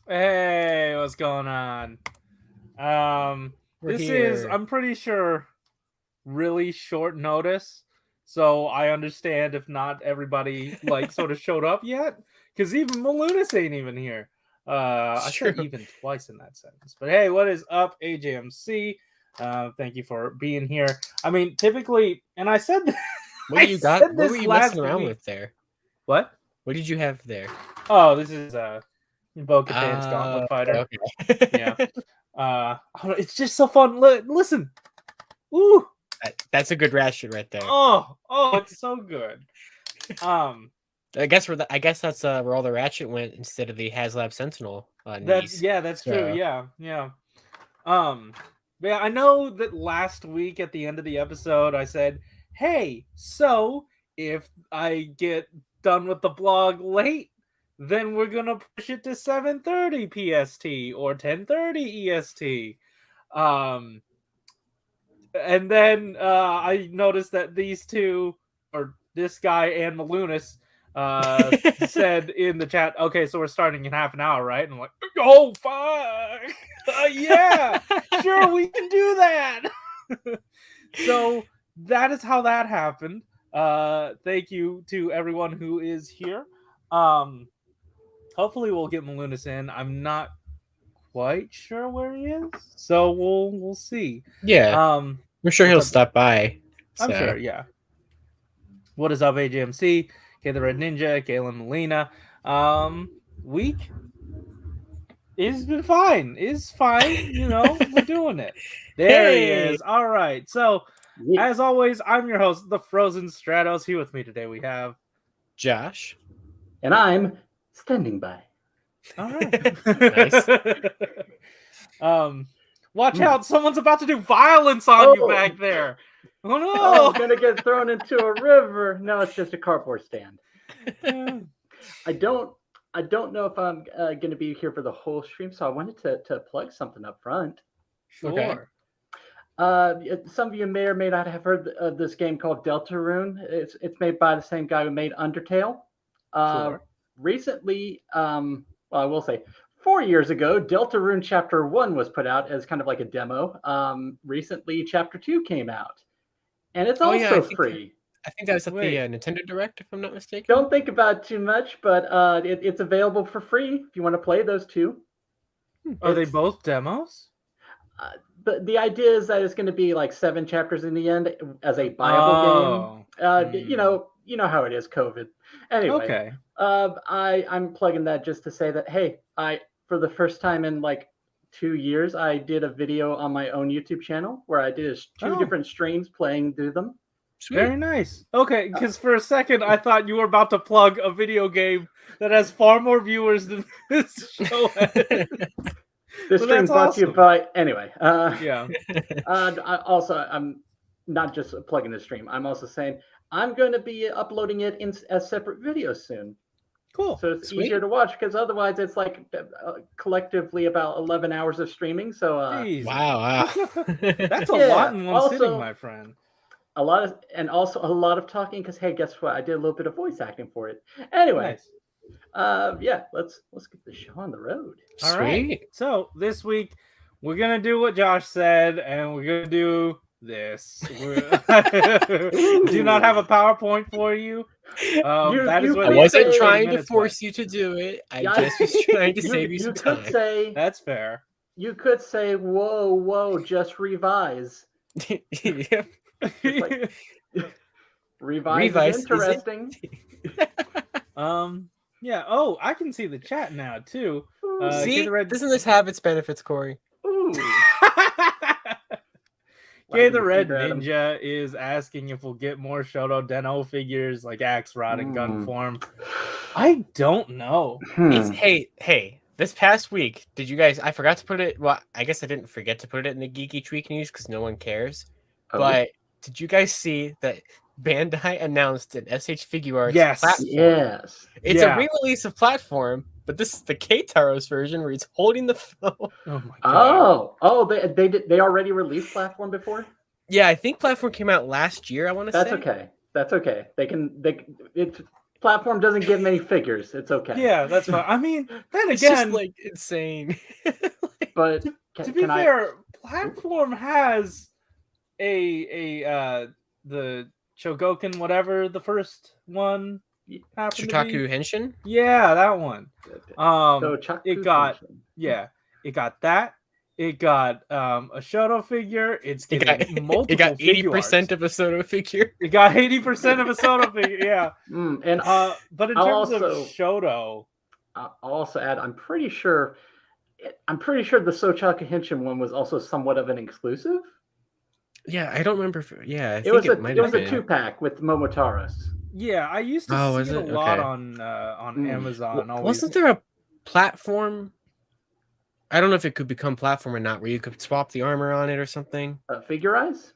Hey, what's going on? This here. is, I'm pretty sure, really short notice. So I understand if not everybody like sort of showed up yet, because even Malunis ain't even here. I said True. even twice in that sentence. But hey, what is up, AJMC? Thank you for being here. I mean, typically, and I said What do you got? What were you messing around with there? What? What did you have there? Oh, this is Bo-Katan's Gauntlet Fighter. Okay. Yeah. It's just so fun. Listen. Ooh. That's a good ration right there. Oh, it's so good. I guess that's where all the ratchet went instead of the HasLab Sentinel. That's true. Yeah. Yeah, I know that last week at the end of the episode I said, "Hey, so if I get done with the blog late, then we're gonna push it to 7:30 PST or 10:30 EST." And then I noticed that these two, or this guy and Malunis, said in the chat, "Okay, so we're starting in half an hour, right?" And I'm like, "Oh fuck, yeah, sure, we can do that." So that is how that happened. Thank you to everyone who is here. Hopefully we'll get Malunis in. I'm not quite sure where he is, so we'll see. Yeah. I'm sure he'll stop by. I'm sure, yeah. What is up, AJMC? Okay, the Red Ninja, Galen Molina. Week is been fine. Is fine. You know, we're doing it. There he is. All right. So, as always, I'm your host, the Frozen Stratos. Here with me today we have Josh. And I'm standing by. All right. Nice. Watch out. Someone's about to do violence on you back there. Oh no! Oh, I'm gonna get thrown into a river. No, it's just a cardboard stand. I don't know if I'm gonna be here for the whole stream, so I wanted to plug something up front. Sure. Some of you may or may not have heard of this game called Deltarune. It's made by the same guy who made Undertale. Sure. Recently, well, I will say, 4 years ago, Deltarune Chapter 1 was put out as kind of like a demo. Recently, Chapter 2 came out. And it's also free. I think that was at the Nintendo Direct, if I'm not mistaken. Don't think about it too much, but it's available for free if you want to play those two. Are they both demos? The idea is that it's going to be like 7 chapters in the end as a buyable game. You know how it is, COVID. Anyway, okay. I'm plugging that just to say that, hey, for the first time in like 2 years, I did a video on my own YouTube channel where I did two different streams playing through them. Sweet. Very nice. Okay, because for a second I thought you were about to plug a video game that has far more viewers than this show has. This stream brought to you by anyway. Yeah. I'm not just plugging the stream. I'm also saying I'm going to be uploading it as separate videos soon. Cool. So it's easier to watch because otherwise it's like collectively about 11 hours of streaming. So wow. That's a lot in one sitting, my friend. A lot of talking because hey, guess what? I did a little bit of voice acting for it. Anyway, nice. Let's get the show on the road. All right. So this week we're gonna do what Josh said, and we're gonna do this. Do not have a PowerPoint for you. I wasn't trying to force you to do it. I just was trying to save you some time. That's fair. You could say, "Whoa, just revise." Yep. Revise is interesting. Yeah. Oh, I can see the chat now too. See, doesn't this have its benefits, Corey? Ooh. Okay, the Red Ninja is asking if we'll get more Shoto Deno figures like Axe Rod and Gun form. I don't know. Hey, this past week, did you guys? I forgot to put it. Well, I guess I didn't forget to put it in the Geeky Tweak news because no one cares. Oh. But did you guys see that Bandai announced an SH Figuarts platform? Yes. It's a re-release of platform, but this is the K-Taros version where it's holding the phone. Oh my god. Oh, they already released platform before? Yeah, I think platform came out last year. I want to say. That's okay. That's okay. It's platform doesn't give many figures. It's okay. Yeah, that's fine. I mean, then It's just again, like insane. But to be fair, platform has the Chogokin, whatever the first one happened to be. Shotaku Henshin? Yeah, that one. It got Henshin. it got that. It got a Shoto figure. It's getting multiple. It got 80% of a Soto figure. It got 80% of a Soto figure. Yeah. And but in terms of Shoto, I'll also add, I'm pretty sure the Sochaka Henshin one was also somewhat of an exclusive. Yeah, I don't remember. I think it was a 2-pack with Momotaros. Yeah, I used to see it a lot on Amazon. Wasn't there a platform? I don't know if it could become platform or not, where you could swap the armor on it or something. Figurize?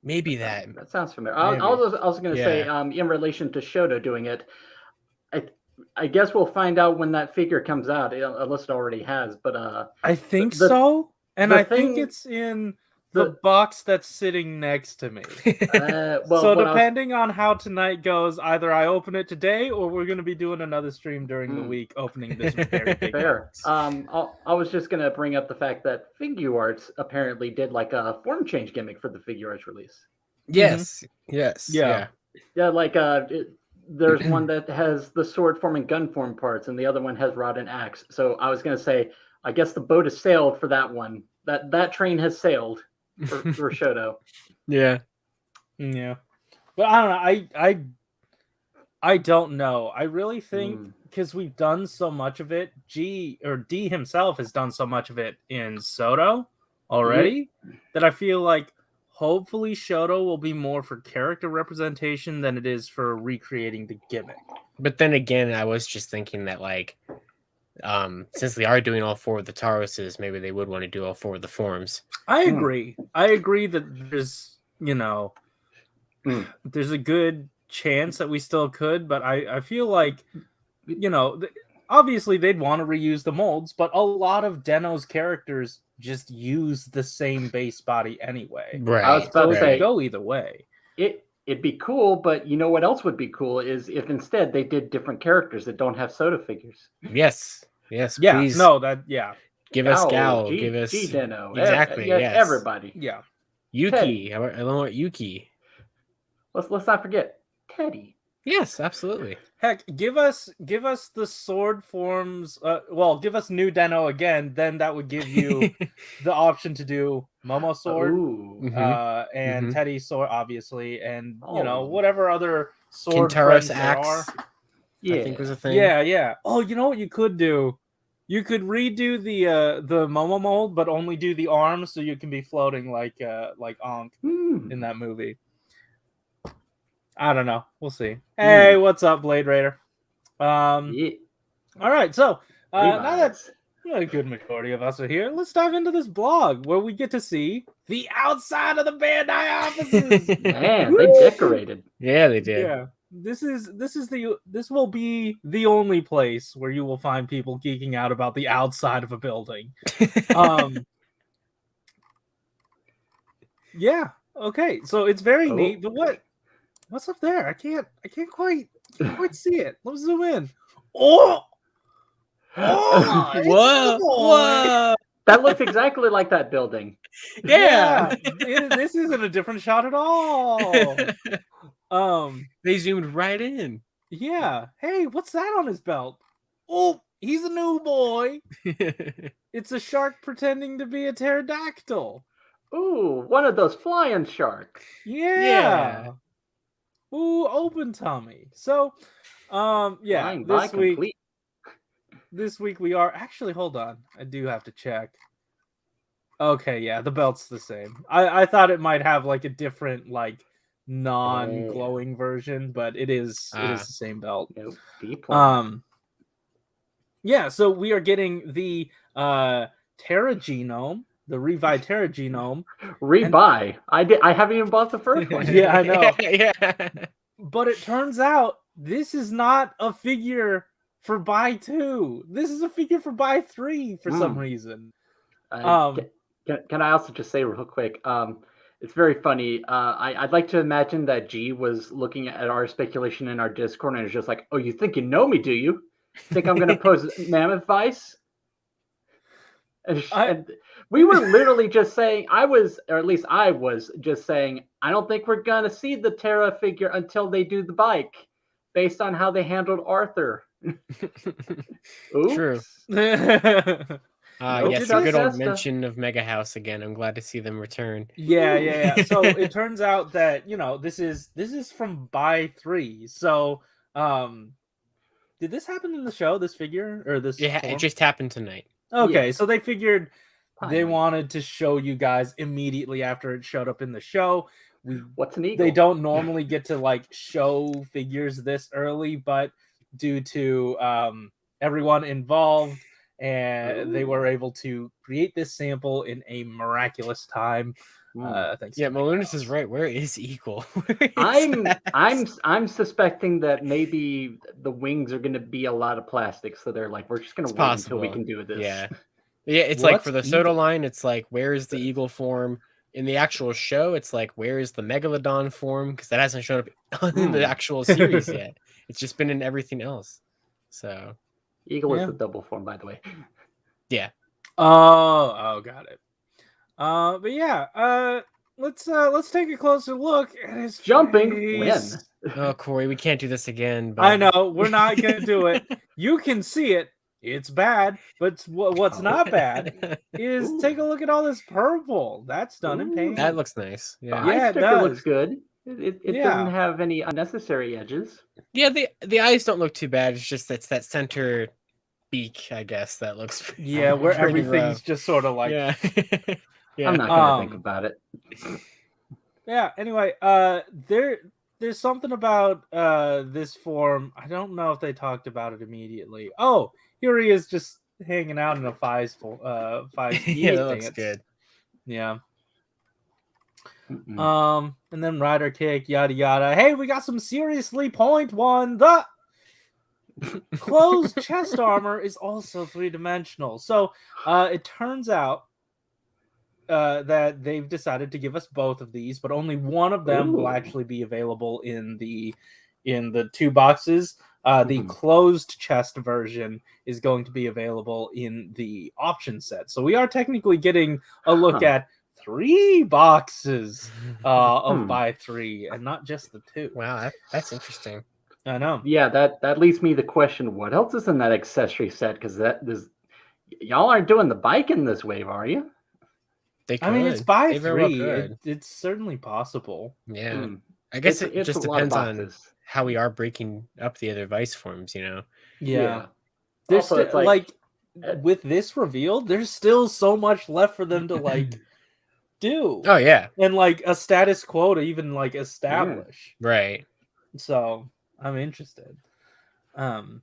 Maybe that. That sounds familiar. I was going to say, in relation to Shoto doing it, I guess we'll find out when that figure comes out, unless it already has. But I think so, and I think it's in the box that's sitting next to me. So depending on how tonight goes, either I open it today or we're going to be doing another stream during the week opening this very big box. I was just going to bring up the fact that Figuarts apparently did like a form change gimmick for the Figuarts release. Yes. Yes. Yeah. Yeah, like there's one that has the sword form and gun form parts, and the other one has rod and axe. So I was going to say, I guess the boat has sailed for that one. That train has sailed. For Shoto. Yeah. But I don't know. I don't know. I really think because we've done so much of it, D himself has done so much of it in Soto already that I feel like hopefully Shoto will be more for character representation than it is for recreating the gimmick. But then again, I was just thinking that like since they are doing all 4 of the Taroses, maybe they would want to do all 4 of the forms. I agree. I agree that there's, there's a good chance that we still could, but I feel like, obviously they'd want to reuse the molds, but a lot of Deno's characters just use the same base body anyway. Right. I was about to say, go either way. It'd be cool, but you know what else would be cool is if instead they did different characters that don't have Soda figures. Yes, yeah, please. No, that, yeah. Give us Gal, give us G-Deno. Exactly, yes. Everybody. Yeah. Yuki. I don't want Yuki. Let's not forget Teddy. Yes, absolutely. Heck, give us the sword forms. Give us new Deno again. Then that would give you the option to do Momo sword, and Teddy sword, obviously, and whatever other sword friends there are. Yeah, I think was a thing. Yeah. Oh, you know what you could do? You could redo the Momo mold, but only do the arms, so you can be floating like Ankh in that movie. I don't know. We'll see. Hey, what's up, Blade Raider? All right. So now that a good majority of us are here, let's dive into this blog where we get to see the outside of the Bandai offices. Man, they decorated. Yeah, they did. Yeah. This will be the only place where you will find people geeking out about the outside of a building. Yeah. Okay. So it's very neat, but what's up there? I can't quite see it. Let's zoom in. Oh, whoa! That looks exactly like that building. Yeah. This isn't a different shot at all. They zoomed right in. Yeah. Hey, what's that on his belt? Oh, he's a new boy. It's a shark pretending to be a pterodactyl. Ooh, one of those flying sharks. Yeah. Ooh, open tummy. So, this week we are actually. Hold on, I do have to check. Okay, yeah, the belt's the same. I thought it might have like a different non-glowing version, but it is the same belt. Yeah, so we are getting the Ptera Genome, the Revi Ptera Genome. Rebuy. I haven't even bought the first one. Yeah, I know. Yeah. But it turns out this is not a figure for buy 2. This is a figure for buy 3 for some reason. Can I also just say real quick? It's very funny. I'd like to imagine that G was looking at our speculation in our Discord and is just like, "Oh, you think you know me, do you? Think I'm going to pose Mammoth Vice?" And we were literally just saying, or at least I was just saying, I don't think we're going to see the Ptera figure until they do the bike, based on how they handled Arthur. True. Nope, yes, a good old mention of Mega House again. I'm glad to see them return. Yeah. So it turns out that this is from Buy 3. So did this happen in the show? This figure or this? It just happened tonight. Okay, so they figured they wanted to show you guys immediately after it showed up in the show. What's an eagle? They don't normally get to like show figures this early, but due to everyone involved, and they were able to create this sample in a miraculous time. Thanks. Yeah, Malunis is right. Where is Eagle? I'm suspecting that maybe the wings are going to be a lot of plastic, so they're like, we're just going to wait until we can do this. Yeah. It's like for the Soda line, it's like, where is the Eagle form? In the actual show, it's like, where is the Megalodon form? Because that hasn't shown up in the actual series yet. It's just been in everything else. So Eagle is the double form, by the way. Yeah. Oh, got it. But yeah, let's take a closer look at his jumping face. When? Oh, Corey, we can't do this again. But... I know we're not gonna do it. You can see it. It's bad, but what's not bad is take a look at all this purple. That's done in paint. That looks nice. Yeah, the eye sticker looks good. It doesn't have any unnecessary edges. Yeah, the eyes don't look too bad. It's just that center beak, I guess, that looks where everything's just sort of like I'm not gonna think about it. Yeah, anyway, there's something about this form. I don't know if they talked about it immediately. Oh, here he is just hanging out in a Fies yeah, that looks good. Yeah. And then rider kick, yada yada. Hey, we got some seriously point one. The closed chest armor is also 3-dimensional. So it turns out that they've decided to give us both of these, but only one of them will actually be available in the 2 boxes. The closed chest version is going to be available in the option set. So we are technically getting a look at 3 boxes of Buy 3 and not just the 2. Wow, that's interesting. I know. Yeah, that leads me to question what else is in that accessory set, because y'all aren't doing the bike in this wave, are you? I mean, it's Buy 3. It's certainly possible. Yeah. I guess it just depends on how we are breaking up the other Vice forms, Yeah. There's also, like with this reveal, there's still so much left for them to do. Oh yeah. And a status quo to even establish. Yeah. Right. So I'm interested. But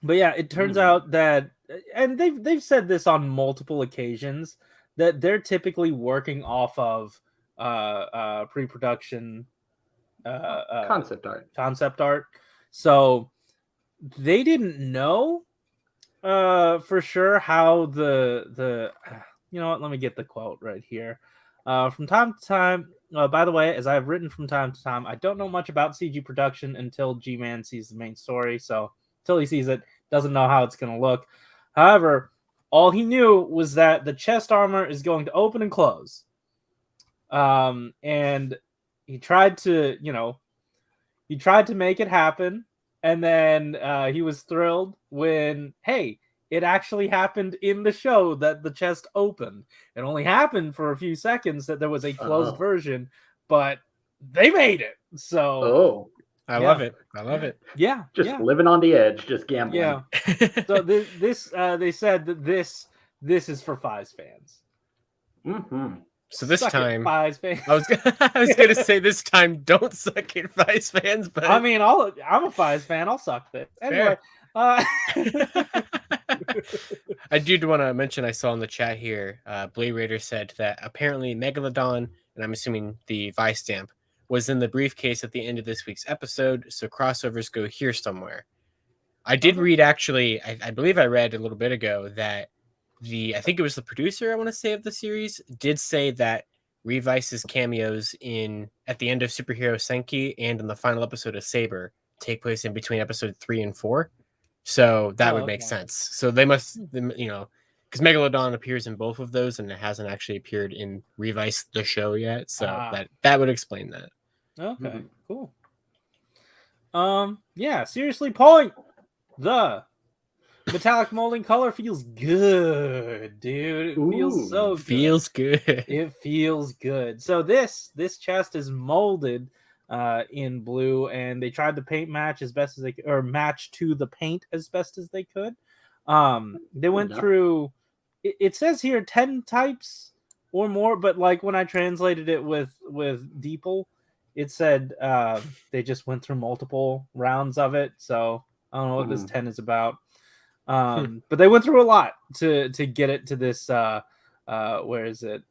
yeah, it turns out that, and they've said this on multiple occasions, that they're typically working off of pre-production concept art. So they didn't know for sure how the you know what, let me get the quote right here. From time to time, by the way, as I've written from time to time, I don't know much about CG production until G-Man sees the main story. So until he sees it, doesn't know how it's going to look. However, all he knew was that the chest armor is going to open and close. And he tried to, make it happen. And then he was thrilled when, hey, it actually happened in the show that the chest opened. It only happened for a few seconds that there was a closed version, but they made it. So I love it. Yeah. Just living on the edge, just gambling. Yeah. So this they said that this is for Fies fans. Mm-hmm. So this time, Fies fans. I was gonna say this time, don't suck it, Fies fans. But I mean, I'm a Fies fan. I'll suck this anyway. I did want to mention, I saw in the chat here, Blade Raider said that apparently Megalodon, and I'm assuming the Vice stamp, was in the briefcase at the end of this week's episode, so crossovers go here somewhere. I did read, actually, I believe I read a little bit ago that I think it was the producer, I want to say, of the series, did say that Revice's cameos at the end of Superhero Senki and in the final episode of Saber take place in between episode 3 and 4. So that would make sense. So they must, because Megalodon appears in both of those, and it hasn't actually appeared in Revice the show yet. So that would explain that. Okay, cool. Yeah, seriously, point. The metallic molding color feels good, dude. It feels so good. Feels good. It feels good. So this chest is molded in blue, and they tried to paint match as best as they could, or match to the paint as best as they could. They went through. It says here 10 types or more, but like when I translated it with DeepL, it said they just went through multiple rounds of it. So I don't know what this 10 is about. But they went through a lot to get it to this. Where is it?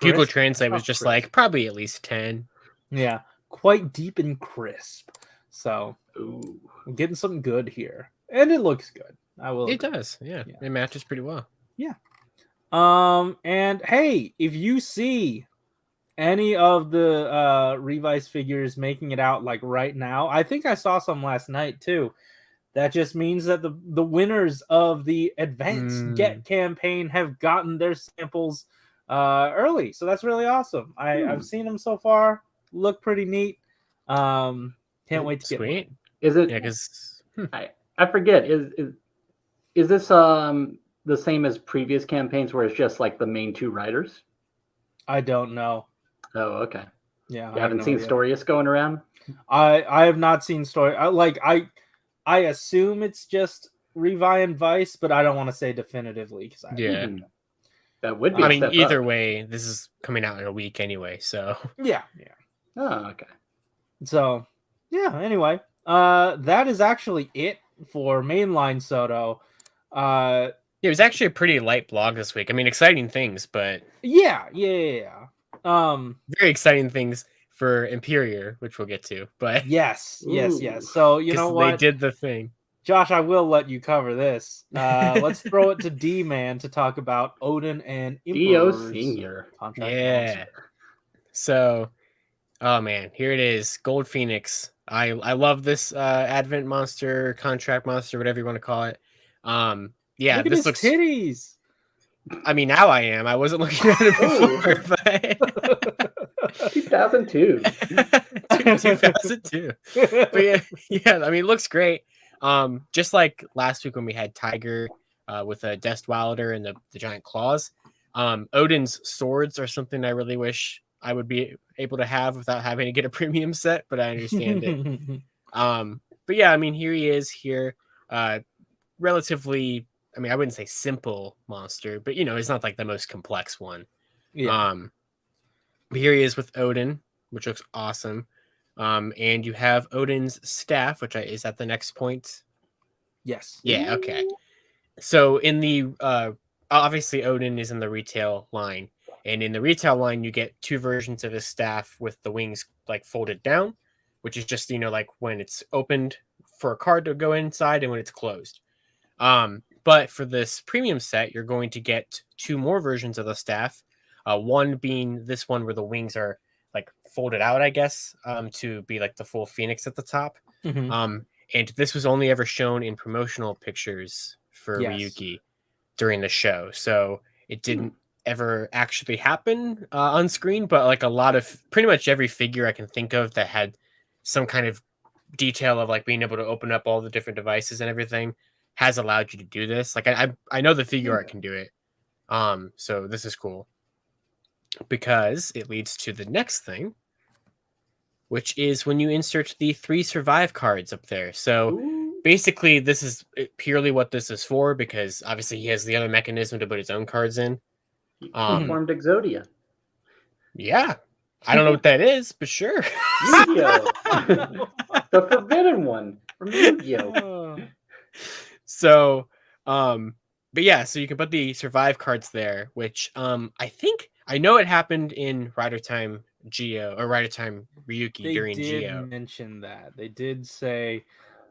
Google Translate was just like probably at least 10. Yeah, quite deep and crisp. So I'm getting something good here, and it looks good. I will. It does. Yeah, it matches pretty well. Yeah. And hey, if you see any of the Revice figures making it out like right now, I think I saw some last night too. That just means that the winners of the Advanced Get campaign have gotten their samples early. So that's really awesome. I've seen them so far. Look pretty neat. Can't wait to get one. Is it? Yeah, because I forget. Is this the same as previous campaigns where it's just like the main 2 writers? I don't know. Oh, okay. Yeah, you haven't seen Storius going around? I have not seen Story. I assume it's just Revi and Vice, but I don't want to say definitively because that would be. I mean, either way, this is coming out in a week anyway. So yeah. Oh, okay. So yeah. Anyway, that is actually it for mainline Soto. It was actually a pretty light blog this week. I mean, exciting things, but yeah. Very exciting things for Imperior, which we'll get to. But yes. So you know what? They did the thing. Josh, I will let you cover this. Let's throw it to D-Man to talk about Odin and Dio Senior. Yeah. So, oh man, here it is, Gold Phoenix. I love this Advent monster, contract monster, whatever you want to call it. Yeah, look at this his looks titties. I mean, now I am. I wasn't looking at it before, but 2002. 2002. But yeah, I mean, it looks great. Just like last week when we had Tiger with a Dest Wilder and the giant claws. Odin's swords are something I really wish I would be able to have without having to get a premium set, but I understand it. But yeah, I mean, here he is here. Relatively, I mean, I wouldn't say simple monster, but it's not like the most complex one. Yeah. But here he is with Odin, which looks awesome. And you have Odin's staff, which is at the next point. Yes. Yeah. Okay. So in the obviously Odin is in the retail line, and in the retail line you get 2 versions of his staff with the wings like folded down, which is just like when it's opened for a card to go inside and when it's closed. But for this premium set, you're going to get 2 more versions of the staff. One being this one where the wings are like folded out, I guess, to be like the full phoenix at the top. Mm-hmm. And this was only ever shown in promotional pictures for Ryuki during the show. So it didn't ever actually happen on screen, but like pretty much every figure I can think of that had some kind of detail of like being able to open up all the different devices and everything has allowed you to do this. Like I know the figure art can do it. So this is cool because it leads to the next thing, which is when you insert the 3 survive cards up there. So basically this is purely what this is for, because obviously he has the other mechanism to put his own cards in. Formed Exodia. Yeah. I don't know what that is, but sure. Yu-Gi-Oh! The forbidden one from Yu-Gi-Oh! So, but yeah, so you can put the survive cards there, which I know it happened in Rider Time Geo or Rider Time Ryuki during Geo. They did mention that. They did say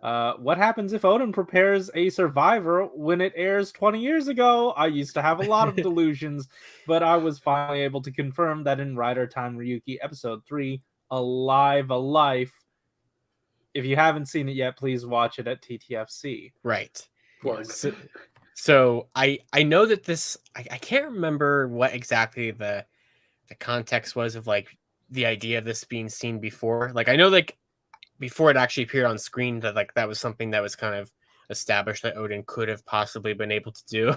What happens if Odin prepares a survivor when it airs 20 years ago? I used to have a lot of delusions, but I was finally able to confirm that in Rider Time Ryuki episode 3, Alive a Life. If you haven't seen it yet, please watch it at TTFC. Right. Plugs. So I know that this I can't remember what exactly the context was of like the idea of this being seen before. Like I know like before it actually appeared on screen that like that was something that was kind of established that Odin could have possibly been able to do.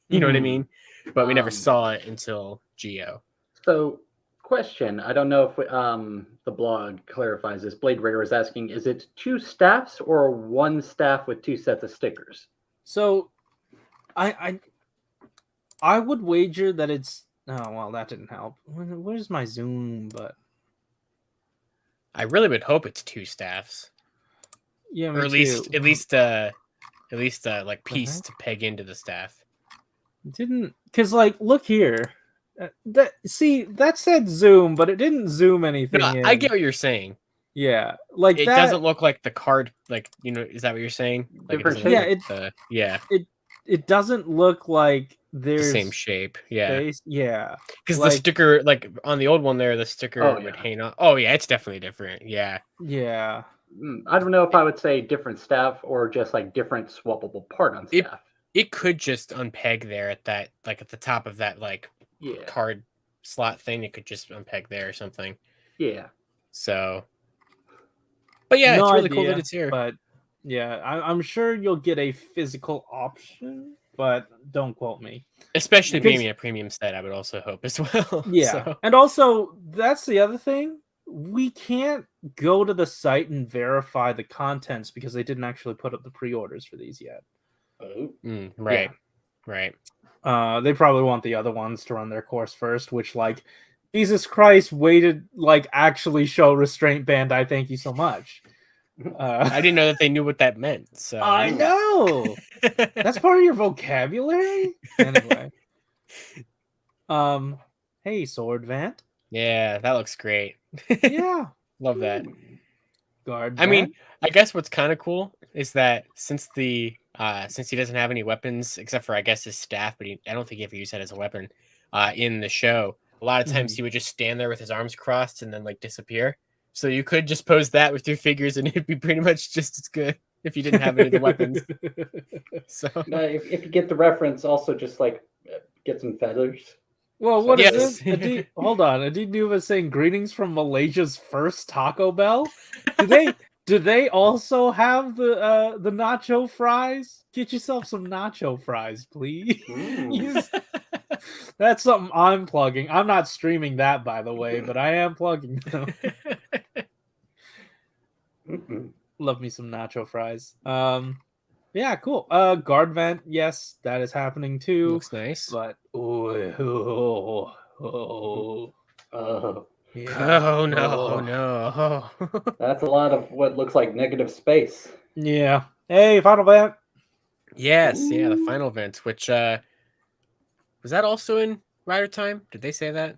You know what I mean? But we never saw it until Geo. So, question. I don't know if the blog clarifies this. Blade Raider is asking, is it 2 staffs or 1 staff with 2 sets of stickers? So, I would wager that it's... Oh, well, that didn't help. Where's my zoom? But I really would hope it's 2 staffs. Yeah, or at least like piece to peg into the staff. Didn't, because like look here, that said zoom, but it didn't zoom anything. No, in. I get what you're saying. Yeah, like it doesn't look like the card. Like is that what you're saying? Like different shape. It doesn't look like there's the same shape. Yeah, yeah. Because the sticker, like on the old one there, the sticker would hang on. Oh yeah, it's definitely different. Yeah. Yeah. I don't know if I would say different staff or just like different swappable part on staff. It could just unpeg there at that, like at the top of that, like card slot thing. It could just unpeg there or something. Yeah. So, but yeah, it's really cool that it's here. But yeah, I'm sure you'll get a physical option, but don't quote me. Especially being a premium set, I would also hope as well. Yeah, and also that's the other thing. We can't go to the site and verify the contents because they didn't actually put up the pre-orders for these yet. Right. They probably want the other ones to run their course first, which, like, Jesus Christ, waited, like, actually show Restraint Bandai, thank you so much. I didn't know that they knew what that meant. So I know! That's part of your vocabulary? Anyway. Hey, Sword Vant. Yeah, that looks great. Yeah. Love that. Guard I mean, I guess what's kind of cool is that since he doesn't have any weapons except for I guess his staff, but I don't think he ever used that as a weapon in the show. A lot of times he would just stand there with his arms crossed and then like disappear. So you could just pose that with your figures and it'd be pretty much just as good if you didn't have any of the weapons. So if you get the reference, also just like get some feathers. Well, what is this? Hold on. Adid Nuva saying greetings from Malaysia's first Taco Bell. Do they also have the nacho fries? Get yourself some nacho fries, please. That's something I'm plugging. I'm not streaming that, by the way, but I am plugging them. Love me some nacho fries. Yeah, cool. Guard vent, yes, that is happening too. Looks nice. But yeah. Oh no. That's a lot of what looks like negative space. Yeah. Hey, final vent. Yes, yeah, the final vent, which was that also in Rider Time? Did they say that?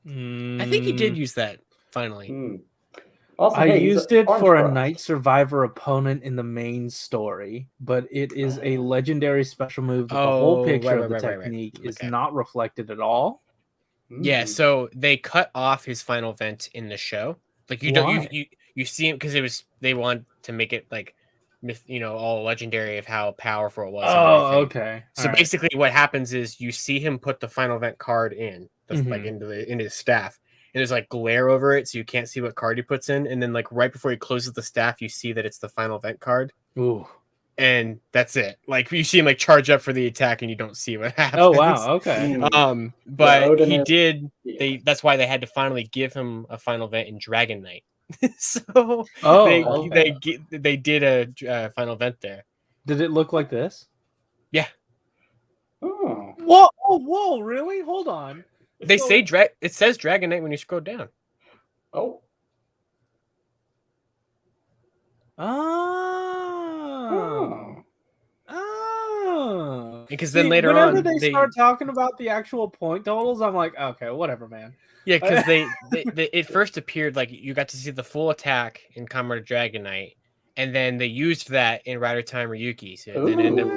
I think he did use that finally. Also, I used it for a Night Survivor opponent in the main story, but it is a legendary special move that the whole picture of the technique is not reflected at all. Yeah, so they cut off his final vent in the show. Like you see him because they want to make it like all legendary of how powerful it was. Oh, okay. So basically, what happens is you see him put the final vent card in, like into his staff. And there's like glare over it, so you can't see what card he puts in. And then like right before he closes the staff, you see that it's the final vent card. Ooh. And that's it. Like you see him like charge up for the attack, and you don't see what happens. Oh wow, okay. But he did. That's why they had to finally give him a final vent in Dragon Knight. So they did a final vent there. Did it look like this? Yeah. Oh. Whoa! Really? Hold on. They say it says Dragon Knight when you scroll down. Oh. Because then later on, whenever they start talking about the actual point totals, I'm like, okay, whatever, man. Yeah, because they it first appeared like you got to see the full attack in Comrade Dragon Knight, and then they used that in Rider Time Ryuki. So it then ended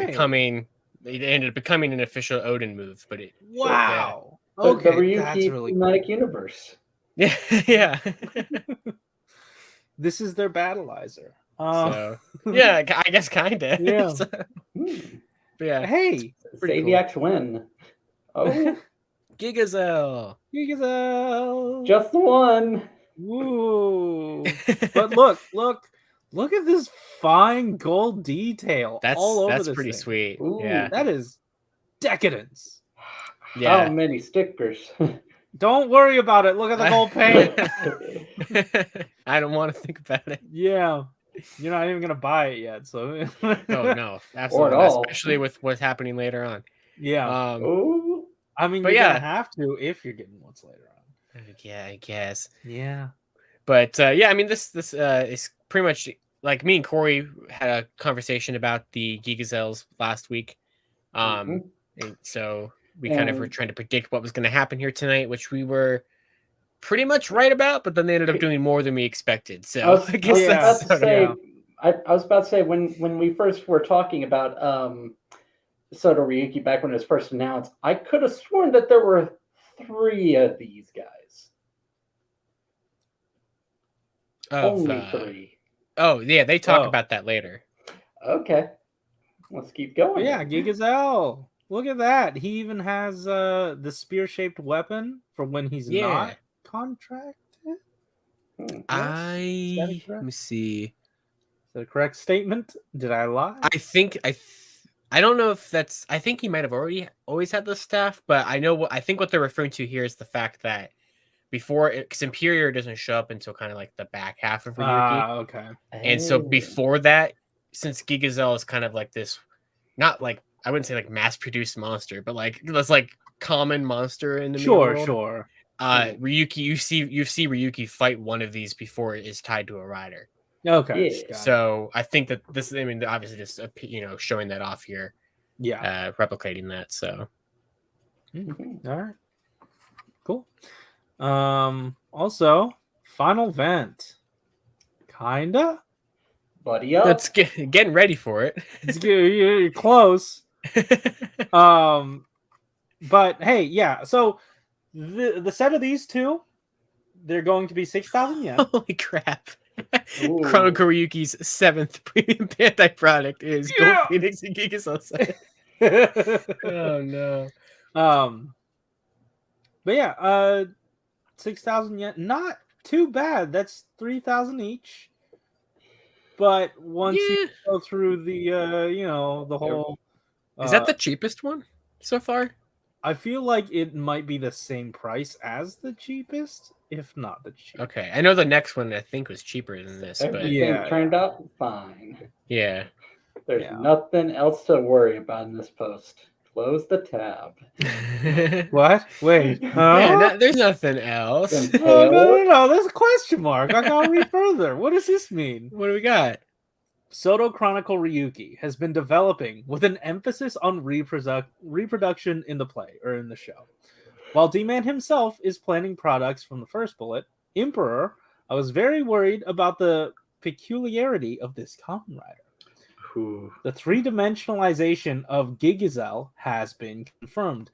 up becoming an official Odin move. But it Wow. The Okay, Ryuki that's really cinematic universe. yeah. This is their battleizer. So yeah, I guess kind of. Yeah. Yeah. Hey, Zodiac's win. Oh, Gigazel. just the one. Woo. But look at this fine gold detail all over That's this pretty thing. sweet. Ooh. Yeah. That is decadence. Yeah. How many stickers? Don't worry about it. Look at the gold paint. I don't want to think about it. Yeah. You're not even gonna buy it yet, so Oh no, absolutely not, especially with what's happening later on. Yeah. Ooh. I mean, But you're yeah. gonna have to if you're getting what's later on. Yeah, I guess. Yeah. But yeah, I mean, this is pretty much like me and Corey had a conversation about the Gigazels last week. And so we kind of were trying to predict what was going to happen here tonight, which we were pretty much right about, but then they ended up doing more than we expected. So I guess that's I was about to say when we first were talking about Soto Ryuki back when it was first announced, I could have sworn that there were 3 of these guys. Only 3. Oh yeah, they talk about that later. Okay, let's keep going. But yeah, Gigazel. Look at that. He even has the spear-shaped weapon for when he's not contracted. Let me see. Is that a correct statement? Did I lie? I don't know if that's. I think he might have always had the staff, but I think what they're referring to here is the fact that before, because Imperior doesn't show up until kind of like the back half of Ryuki. Okay. And so before that, since Gigazel is kind of like this, not like I wouldn't say like mass-produced monster, but like this like common monster in the world. Sure. Ryuki, you see Ryuki fight one of these before it is tied to a rider. Okay. Yeah. So I think that this, I mean, obviously just showing that off here. Yeah. Replicating that. So. All right. Cool. Also, final vent. Kinda. Buddy up. That's getting ready for it. You're close. But hey, yeah. So the set of these two, they're going to be 6,000 yen. Holy crap! Chronicle Ryuki's 7th premium Bandai product is Gold Phoenix and Gigazel set. Oh no. But yeah, 6,000 yen, not too bad. That's 3,000 each. But once you go through the the whole, is that the cheapest one so far? I feel like it might be the same price as the cheapest, if not the cheapest. Okay, I know the next one I think was cheaper than this, but everything turned out fine. Yeah. There's nothing else to worry about in this post. Close the tab. What? Wait. Yeah, there's nothing else. No. There's a question mark. I gotta read further. What does this mean? What do we got? Soto Chronicle Ryuki has been developing with an emphasis on reproduction in the play or in the show. While D-Man himself is planning products from the first bullet, Emperor, I was very worried about the peculiarity of this Kamen Rider. The 3-dimensionalization of Gigazel has been confirmed.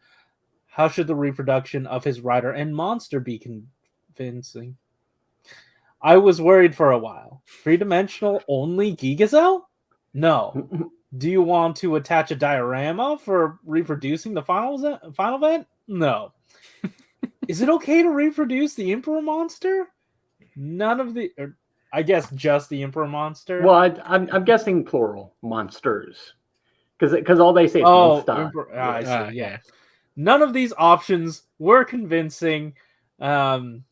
How should the reproduction of his rider and monster be convincing? I was worried for a while. 3-dimensional only Gigazel? No. Do you want to attach a diorama for reproducing the final event? No. Is it okay to reproduce the Emperor monster? None of the... I guess just the Emperor monster. Well, I'm guessing plural monsters, because all they say is monster. I see. Yeah. None of these options were convincing, but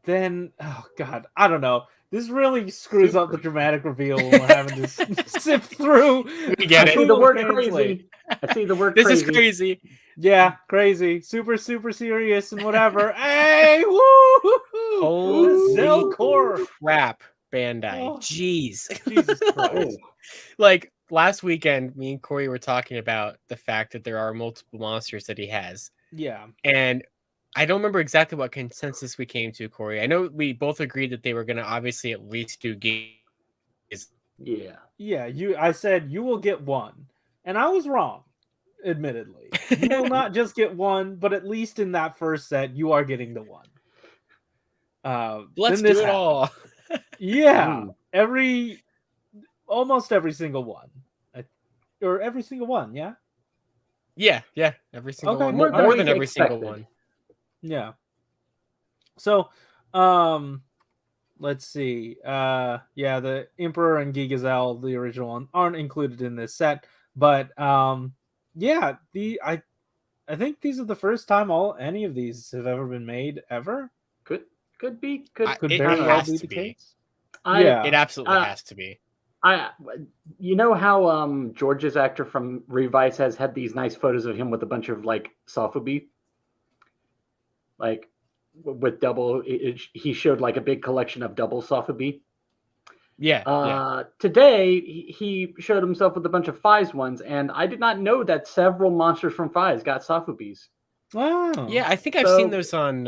then I don't know. This really screws up the dramatic reveal when we're having to sift through. We get I see the word crazy. I see the word this crazy. This is crazy. Yeah, crazy. Super serious and whatever. Hey, woo! Holy Zelcore crap, Bandai. Jeez. Jesus Christ. Like last weekend, me and Corey were talking about the fact that there are multiple monsters that he has. Yeah. And I don't remember exactly what consensus we came to, Corey. I know we both agreed that they were going to obviously at least do games. Yeah. Yeah, I said you will get one, and I was wrong. Admittedly, you will not just get one, but at least in that first set, you are getting the one. Let's then this do it happened. all. Yeah, almost every single one, or every single one. Yeah. Yeah, every single Okay, one. More More than than we every single expected. one. Yeah. So, let's see. Yeah, the Emperor and Gigazel, the original one, aren't included in this set, but yeah, I think these are the first time any of these have ever been made ever. Could be. Could It very well has be to the be. case. Yeah. It absolutely has to be. You know how George's actor from Revi has had these nice photos of him with a bunch of like Sofubi, like with double. He showed like a big collection of double Sofubi. Yeah. Today he showed himself with a bunch of Fies ones, and I did not know that several monsters from Fies got Sofubis. Wow. Yeah, I think I've seen those on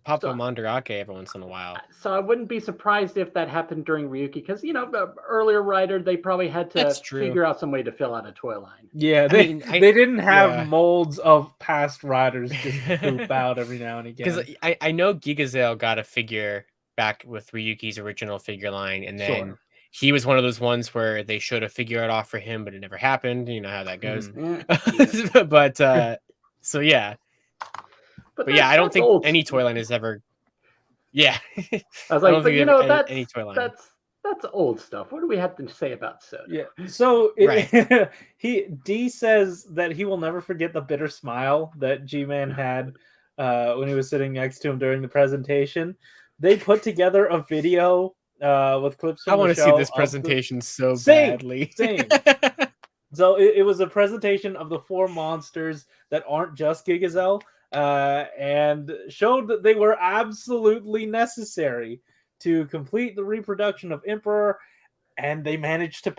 Papa Mandarake every once in a while. So I wouldn't be surprised if that happened during Ryuki, because the earlier writer, they probably had to figure out some way to fill out a toy line. Yeah, they didn't have molds of past riders just poop out every now and again. Because I know Gigazel got a figure back with Ryuki's original figure line, and then he was one of those ones where they showed a figure art off for him, but it never happened. You know how that goes. But so yeah. But yeah, I don't think any toy line has ever. Yeah, I was like, but that's any toy line. That's old stuff. What do we have to say about Soda? Yeah. So D says that he will never forget the bitter smile that G-Man had when he was sitting next to him during the presentation. They put together a video with clips from I want to see this presentation so badly. Same. So it was a presentation of the 4 monsters that aren't just Gigazel, and showed that they were absolutely necessary to complete the reproduction of Emperor, and they managed to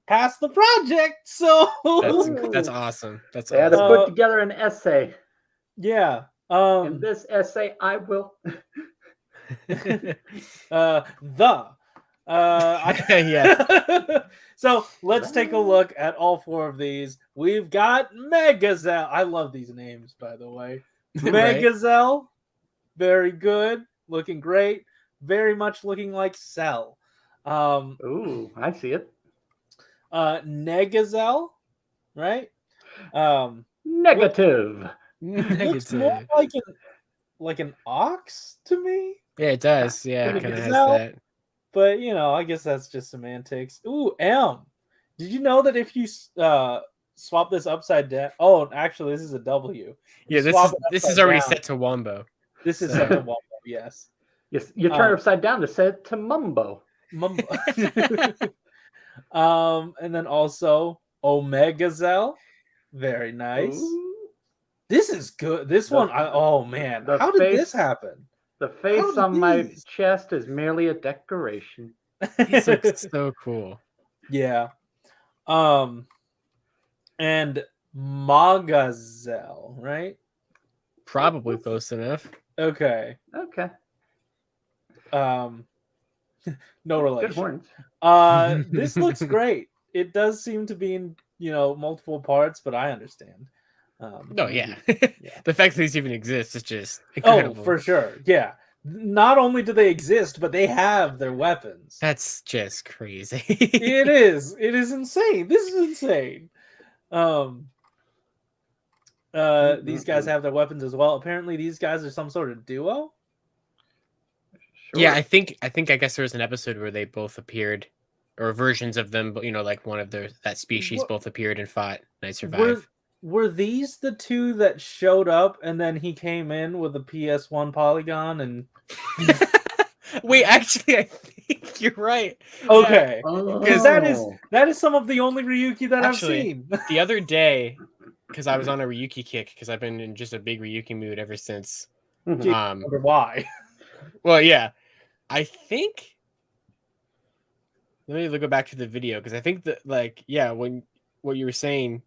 pass the project. So that's awesome. That's they had to put together an essay. Yeah. In this essay, I will. Yeah. So let's take a look at all 4 of these. We've got Megazel. I love these names, by the way. Megazel, very good, looking great, very much looking like Cell. Ooh, I see it. Negazel, right? Negative. Looks more like an ox to me. Yeah, it does. Yeah, it kind of has that. But I guess that's just semantics. Ooh, M. Did you know that if you swap this upside down? Oh, actually, this is a W. Yeah, this is already set to Wombo. This is set to Wombo. Yes. Yes, you turn it upside down to set to Mumbo. And then also Omegazel. Very nice. Ooh. This is good. This one, oh man, how did this happen? The face on my chest is merely a decoration. These look so cool. Yeah. And Magazel, right? Probably close enough. Okay. No relation. Good horns. This looks great. It does seem to be in, multiple parts, but I understand. Yeah. The fact that these even exist is just incredible. Oh, for sure. Yeah. Not only do they exist, but they have their weapons. That's just crazy. It is. It is insane. This is insane. These guys have their weapons as well. Apparently, these guys are some sort of duo. Sure. Yeah, I guess there was an episode where they both appeared, or versions of them, but like one of that species both appeared and fought, and I survived. Were these the 2 that showed up and then he came in with a PS1 polygon and wait, actually I think you're right. Okay. Because that is some of the only Ryuki that I've seen. The other day, because I was on a Ryuki kick, because I've been in just a big Ryuki mood ever since. Why? Well, yeah. I think let me go back to the video, because I think that when what you were saying,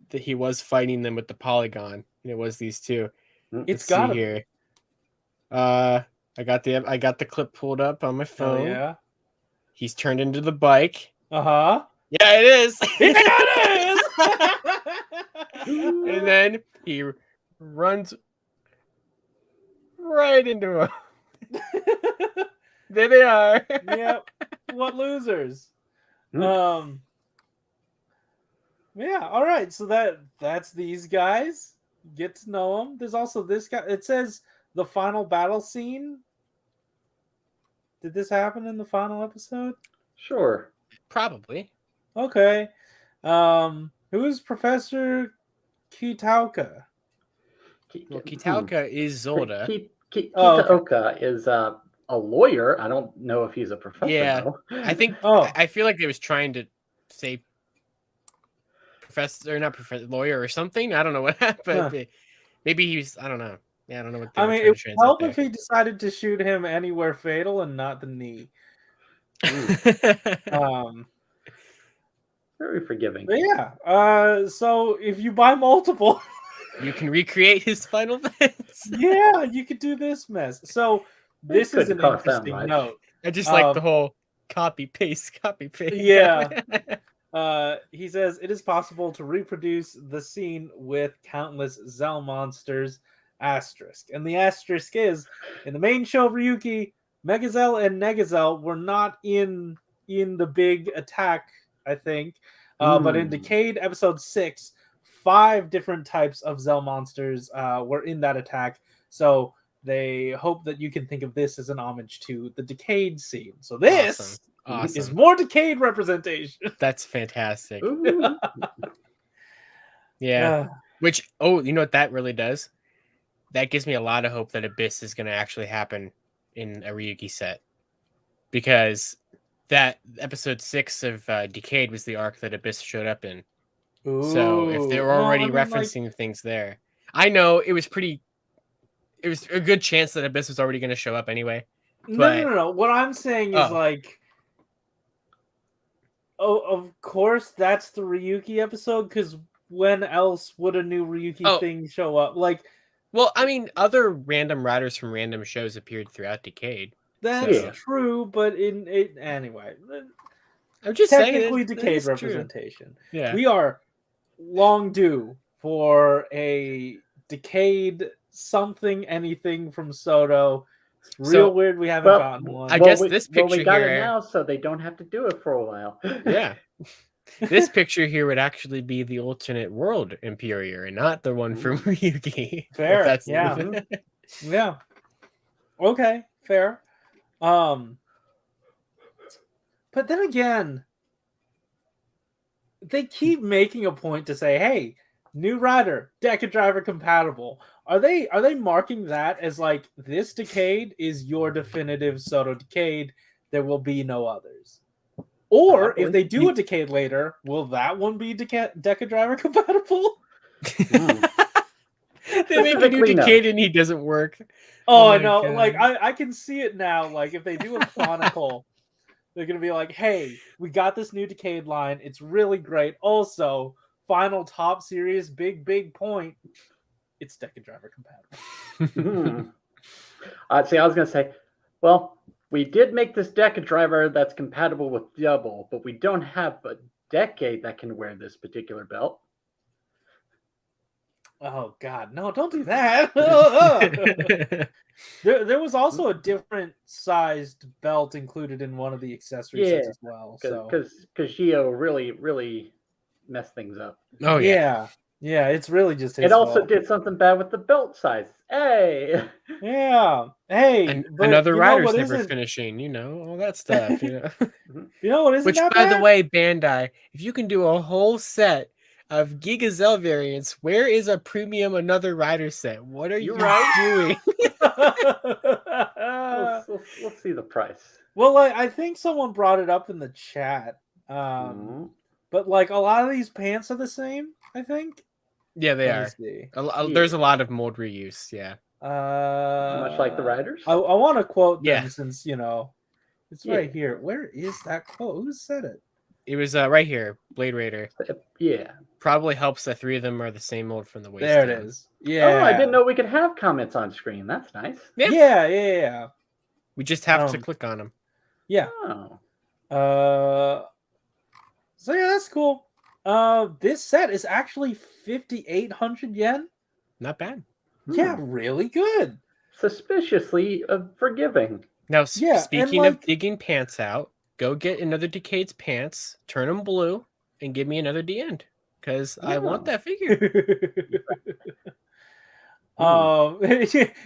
that he was fighting them with the polygon, and it was these 2. It's Let's see gotta here. I got the clip pulled up on my Oh phone. yeah. He's turned into the bike. Uh-huh. Yeah, it is. Yeah, it is. And then he runs right into him. There they are. Yep. What losers? Hmm. Yeah, all right. So that's these guys. Get to know them. There's also this guy. It says the final battle scene. Did this happen in the final episode? Sure. Probably. Okay. Who is Professor Kitauka? Well, Kitauka is Zolda. Kitaoka is a lawyer. I don't know if he's a professor, Yeah. though. I think Oh. I feel like they was trying to say professor, not professor, lawyer or something. I don't know what happened. Huh. Maybe he's. I don't know. Yeah, I don't know what. I mean, it would help if he decided to shoot him anywhere fatal and not the knee. Very forgiving. But yeah. So if you buy multiple, you can recreate his final fence. Yeah, you could do this mess. So this is an interesting note. I just like the whole copy paste. Yeah. He says it is possible to reproduce the scene with countless Zell monsters. Asterisk. And the asterisk is in the main show of Ryuki, Megazell and Negazell were not in the big attack, I think. But in Decade episode 6, 5 different types of Zell monsters were in that attack. So they hope that you can think of this as an homage to the Decade scene. So this is more Decade representation. That's fantastic. Yeah. Which, you know what that really does? That gives me a lot of hope that Abyss is going to actually happen in a Ryuki set. Because that episode 6 of Decade was the arc that Abyss showed up in. Ooh. So if they're already referencing things there. I know it was a good chance that Abyss was already going to show up anyway. No. What I'm saying is of course that's the Ryuki episode, because when else would a new Ryuki thing show up? Well, I mean, other random riders from random shows appeared throughout Decade. That's true, but anyway. I'm just technically saying Decade representation. True. Yeah. We are long due for a Decade something anything from Soto. It's real weird we haven't gotten one. I guess this picture we got here it now, so they don't have to do it for a while. Yeah. This picture here would actually be the alternate world Imperior and not the one from Ryuki. Fair. Yeah. Yeah. Okay, fair. But then again, they keep making a point to say, hey, new rider, Deca Driver compatible. Are they marking that as like, this Decade is your definitive Soto Decade, there will be no others? Or if they do a Decade later, will that one be Deca Driver compatible? They make a new Decade and he doesn't work. Oh, I know. God. Like I can see it now. Like if they do a Chronicle, they're gonna be like, "Hey, we got this new Decade line. It's really great. Also, final top series, big point. It's Deca Driver compatible." See, I was gonna say, well, we did make this Deca Driver that's compatible with Double, but we don't have a Decade that can wear this particular belt. Oh God, no! Don't do that. there was also a different sized belt included in one of the accessory sets as well. Because Gio really messed things up. Oh yeah, it's really just his It also fault. did something bad with the belt size. Hey, yeah, hey, another rider's never finishing. You know all that stuff. You know, you know what isn't Which, that by bad? the way, Bandai, if you can do a whole set of Giga Zell variants, where is a premium another rider set? What are you doing? Let's see the price. Well, I think someone brought it up in the chat. But like a lot of these pants are the same, I think. Yeah, they are. There's a lot of mold reuse. Yeah. Much like the riders. I want to quote them since it's right here. Where is that quote? Who said it? It was right here, Blade Raider. Yeah. Probably helps that 3 of them are the same mold from the waist There it down. is. Yeah. Oh, I didn't know we could have comments on screen. That's nice. Yeah. We just have to click on them. Yeah. Oh. So yeah, that's cool. This set is actually 5,800 yen. Not bad. Yeah, really good. Suspiciously forgiving. Now, Yeah, speaking and, of digging pants out, go get another Decade's pants, turn them blue, and give me another D-end. Because I want that figure.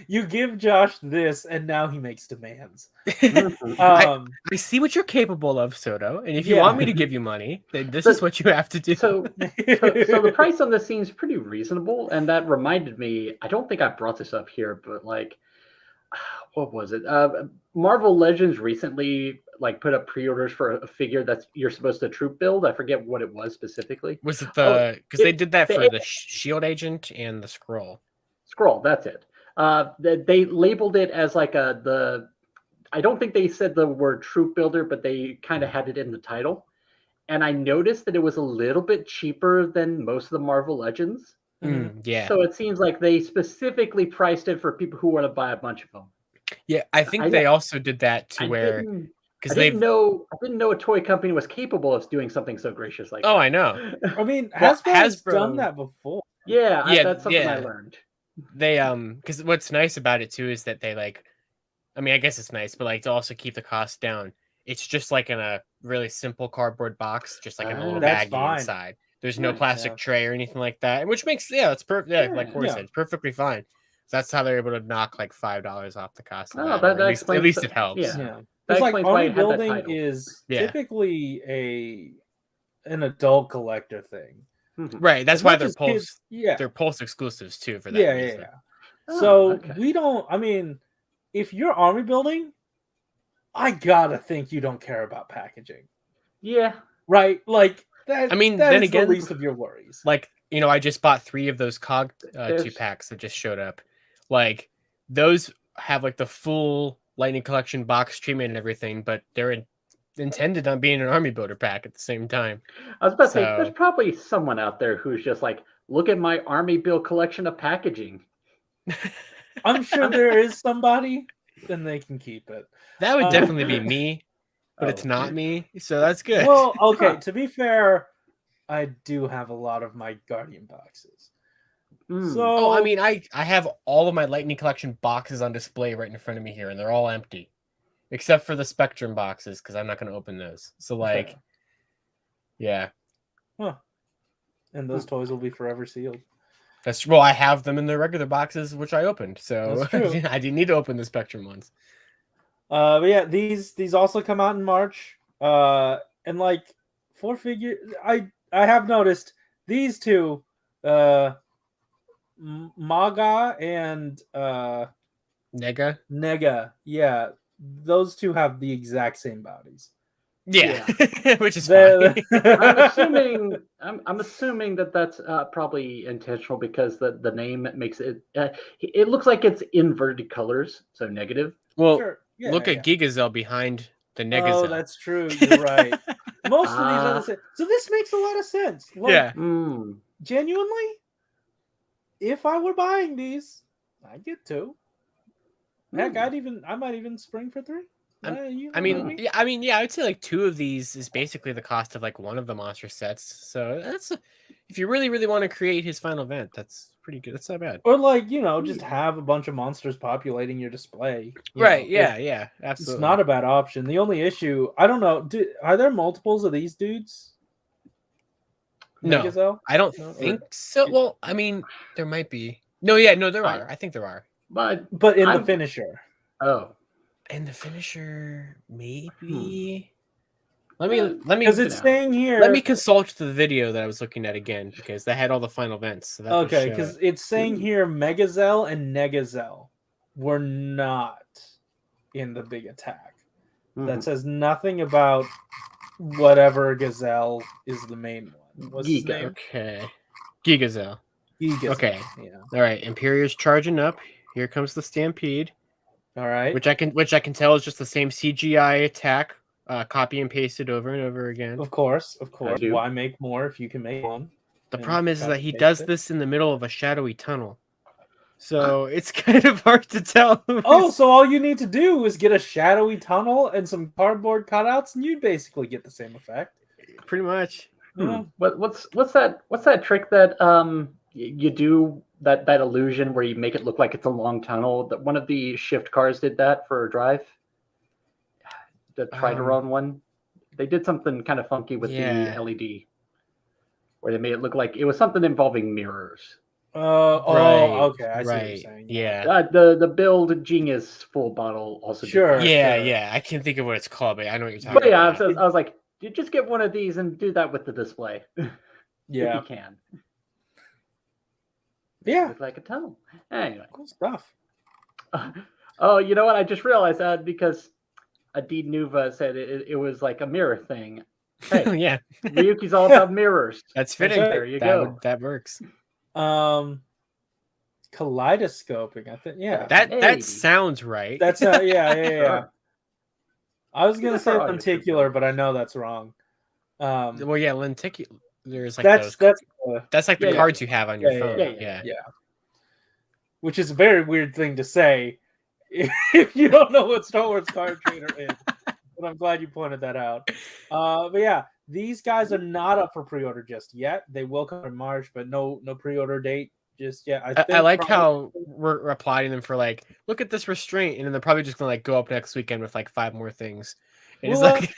You give Josh this, and now he makes demands. I see what you're capable of, Soto, and if you want me to give you money, then this is what you have to do. So the price on this seems pretty reasonable, and that reminded me. I don't think I brought this up here, but like, what was it? Marvel Legends recently put up pre-orders for a figure that's you're supposed to troop build. I forget what it was specifically. Was it because they did that for the Shield Agent and the Scroll? Scroll, that's it. They labeled it as like I don't think they said the word troop builder, but they kind of had it in the title. And I noticed that it was a little bit cheaper than most of the Marvel Legends. Yeah. So it seems like they specifically priced it for people who want to buy a bunch of them. Yeah, I think they also did that to where because I didn't know a toy company was capable of doing something so gracious like that. I know. I mean, Hasbro's done that before. Yeah, that's something I learned. They because what's nice about it too is that they I mean, I guess it's nice, but to also keep the cost down. It's just like in a really simple cardboard box, just like in a little baggie inside. There's no plastic tray or anything like that, which makes it's perfect. Yeah, like Corey said, it's perfectly fine. So that's how they're able to knock like $5 off the cost. Of that at least it helps. Yeah, it's like army building is typically an adult collector thing. Right, that's why they're Pulse. They're Pulse exclusives too for that reason. Yeah. So we don't. I mean, if you're army building, I gotta think you don't care about packaging. Yeah. Right. Like that. I mean, that then is again, the least of your worries. Like I just bought 3 of those COG 2-packs that just showed up. Like those have like the full Lightning Collection box treatment and everything, but they're intended on being an army builder pack at the same time. I was about to say, there's probably someone out there who's just like, look at my army build collection of packaging. I'm sure there is somebody, then they can keep it. That would definitely be me, but it's not me, so that's good. Well, okay, to be fair, I do have a lot of my Guardian boxes. So I mean, I have all of my Lightning Collection boxes on display right in front of me here, and they're all empty. Except for the Spectrum boxes, because I'm not going to open those. So, yeah. Huh. And those toys will be forever sealed. I have them in the regular boxes, which I opened. So, I didn't need to open the Spectrum ones. But yeah, these also come out in March. And like 4 figure, I have noticed these two, Maga and Nega. Yeah. Those two have the exact same bodies. Yeah. Which is fine. I'm assuming that's probably intentional because the name makes it. It looks like it's inverted colors, so negative. Well, look at Gigazel behind the Negazel. Oh, that's true. You're right. Most of these are the same. So this makes a lot of sense. Like, genuinely, if I were buying these, I'd get 2. Heck, I might even spring for 3. I mean, I would say like 2 of these is basically the cost of like one of the monster sets. So that's if you really, really want to create his final event, that's pretty good. That's not bad. Or like just have a bunch of monsters populating your display. Right? Yeah, absolutely. It's not a bad option. The only issue, I don't know, are there multiples of these dudes? No, Megazel? I don't think so. Well, I mean, there might be. No, there are. I think there are. But in the finisher. Oh. And the finisher, maybe. Let me because it's saying here. Let me consult the video that I was looking at again because they had all the final events. So that okay, because it's saying here Megazel and Negazel were not in the big attack. That says nothing about whatever Gazelle is the main one. What's his name? Okay, Gigazel. Okay. Yeah. All right. Imperia's charging up. Here comes the Stampede. All right. Which I can tell is just the same CGI attack, copy and pasted over and over again. Of course. Why make more if you can make one? The and problem is that copy he paste does it. this in the middle of a shadowy tunnel. So it's kind of hard to tell. Oh, so all you need to do is get a shadowy tunnel and some cardboard cutouts, and you basically get the same effect. Pretty much. Yeah. What's that trick that you do that illusion where you make it look like it's a long tunnel? That one of the shift cars did that for a drive. The try to run one. They did something kind of funky with the LED, where they made it look like it was something involving mirrors. Okay, I see what you're saying. Yeah. The Build Genius full bottle also Sure. did that. Yeah. I can't think of what it's called, but I know what you're talking But yeah, about. I was like, you just get one of these and do that with the display. Yeah. If you can. Yeah. Look like a tunnel. Anyway. Cool stuff. Oh, you know what? I just realized that because Adid Nuva said it was like a mirror thing. Hey, Yeah. Ryuki's all about mirrors. That's fitting. There you go. That works. Kaleidoscoping, I think. Yeah. That sounds right. That's yeah. Sure. I was gonna say For all your lenticular, but I know that's wrong. Well, yeah, lenticular. There's like that's like the cards you have on your phone. Yeah. Which is a very weird thing to say if you don't know what Star Wars Card Trader is. But I'm glad you pointed that out. But yeah, these guys are not up for pre-order just yet. They will come in March, but no pre-order date just yet. I like how we're replying them for like, look at this restraint, and then they're probably just gonna like go up next weekend with like 5 more things. And well, it's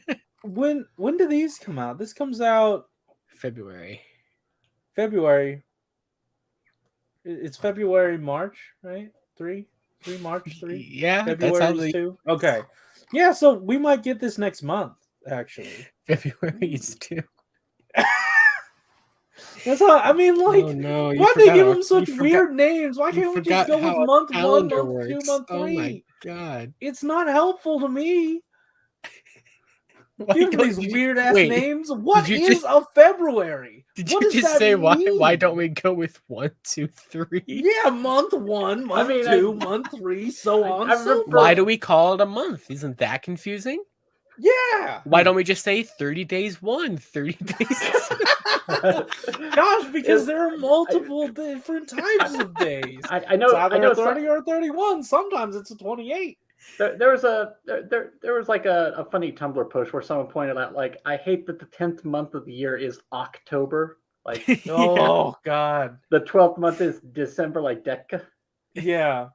like when do these come out? This comes out February. It's February, March, right? 3 March 3. Yeah, February 2. Okay. Yeah, so we might get this next month, actually. February is 2. That's how I mean, like, why they give them such weird names? Why can't we just go with month 1, month 2, month 3? Oh my god. It's not helpful to me. Give them these weird ass names. What is a February? Did you just say why don't we go with 1, 2, 3? Yeah, month 1, month 2, month 3, so on. Why do we call it a month? Isn't that confusing? Yeah. Why don't we just say 30 days 1, 30 days? Gosh, because there are multiple different types of days. I know. It's either 30 or 31. Sometimes it's a 28. There was like a funny Tumblr post where someone pointed out, like, I hate that the 10th month of the year is October. Like, oh god, the 12th month is December, like Decca. Yeah.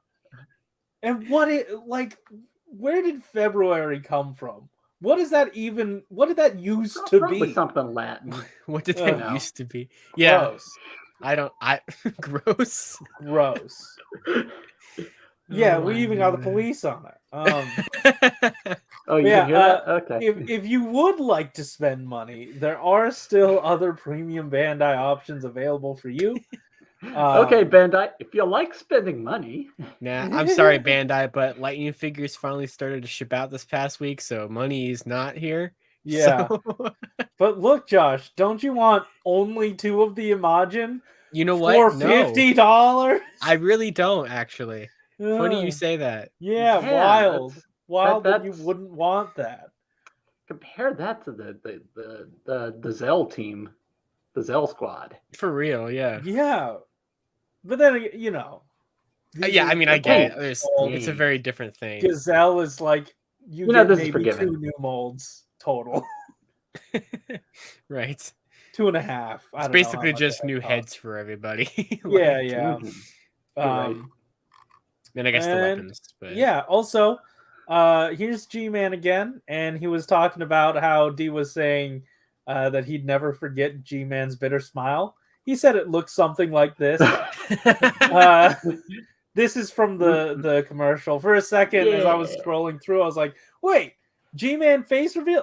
And where did February come from? What did that used to be? Something Latin. What did that used to be? Yeah. Gross. Gross. Gross. Yeah, we even got the police on it. Oh, you hear that? Okay. If you would like to spend money, there are still other premium Bandai options available for you. Okay, Bandai, if you like spending money. Nah, I'm sorry, Bandai, but Lightning figures finally started to ship out this past week, so money is not here. Yeah. So... But look, Josh, don't you want only 2 of the Imagine? You know what? For $50? I really don't, actually. Funny you say that. Yeah, wild that you wouldn't want that. Compare that to the Zell team, the Zell squad. For real, yeah. Yeah, but then yeah, I mean, I get it. It's a very different thing. Gazelle is like you get maybe 2 new molds total. Right. 2.5. It's basically just new heads for everybody. Yeah. Then I guess the weapons. But... Yeah, also, here's G-Man again, and he was talking about how D was saying that he'd never forget G-Man's bitter smile. He said it looks something like this. This is from the commercial. For a second, as I was scrolling through, I was like, wait, G-Man face reveal?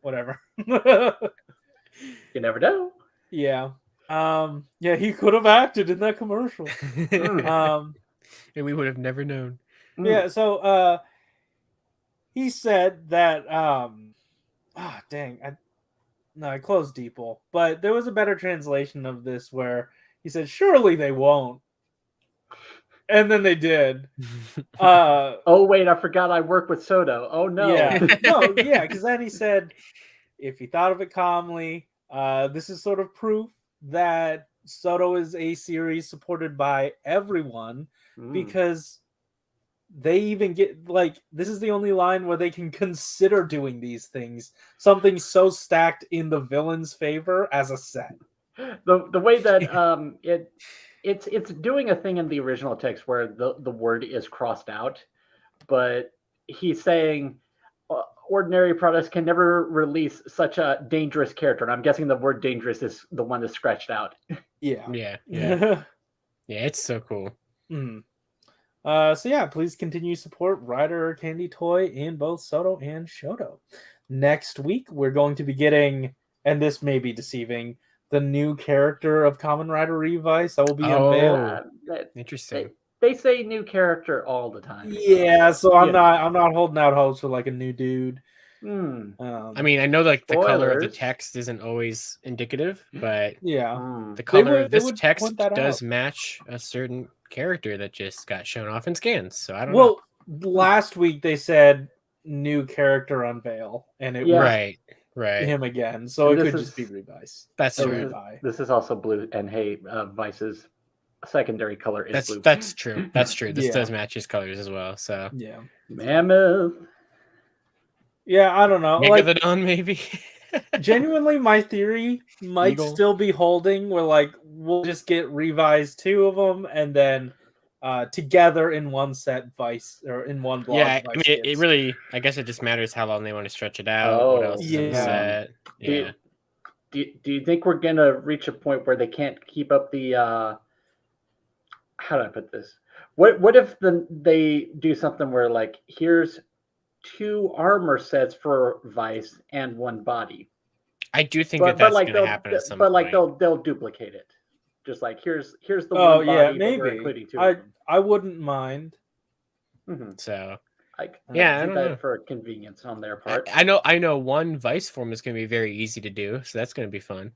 Whatever. You never know. Yeah. Yeah, he could have acted in that commercial. And we would have never known. Yeah, so he said that I closed Deeple, but there was a better translation of this where he said, surely they won't. And then they did. Oh wait, I forgot I work with Soto. Oh no. Yeah. No, yeah, because then he said if he thought of it calmly, this is sort of proof that Soto is a series supported by everyone because they even get like this is the only line where they can consider doing these things. Something so stacked in the villain's favor as a set. The way that it's doing a thing in the original text where the word is crossed out, but he's saying ordinary products can never release such a dangerous character. And I'm guessing the word dangerous is the one that's scratched out. Yeah. Yeah, it's so cool. So yeah, please continue support Rider Candy Toy in both Soto and Shoto. Next week, we're going to be getting, and this may be deceiving, the new character of Kamen Rider Revice that will be unveiled. Interesting. They say new character all the time. Yeah, so I'm not holding out hopes for like a new dude. I mean, I know like the color of the text isn't always indicative, but the color of this text does match a certain character that just got shown off in scans. So I don't know. Well, last week they said new character unveil, and it was him again. So it could just be Revice. That's true. This is also blue, and hey, Vice's secondary color is blue. That's true. That's true. This does match his colors as well. So yeah, Mammoth. Yeah, I don't know. Megalodon, maybe. Genuinely, my theory might still be holding. Where like we'll just get revised 2 of them, and then together in one set, Vice or in one block. Yeah, I mean, it really. I guess it just matters how long they want to stretch it out. What else is in the set? Yeah. Do you think we're gonna reach a point where they can't keep up the? How do I put this? What if they do something where like here's 2 armor sets for Vice and 1 body? I do think that's going to happen at some point. But like they'll duplicate it. Just like here's the one body, maybe. But we're including 2 of them. I wouldn't mind. So I don't know. For convenience on their part. I know one Vice form is going to be very easy to do, so that's going to be fun.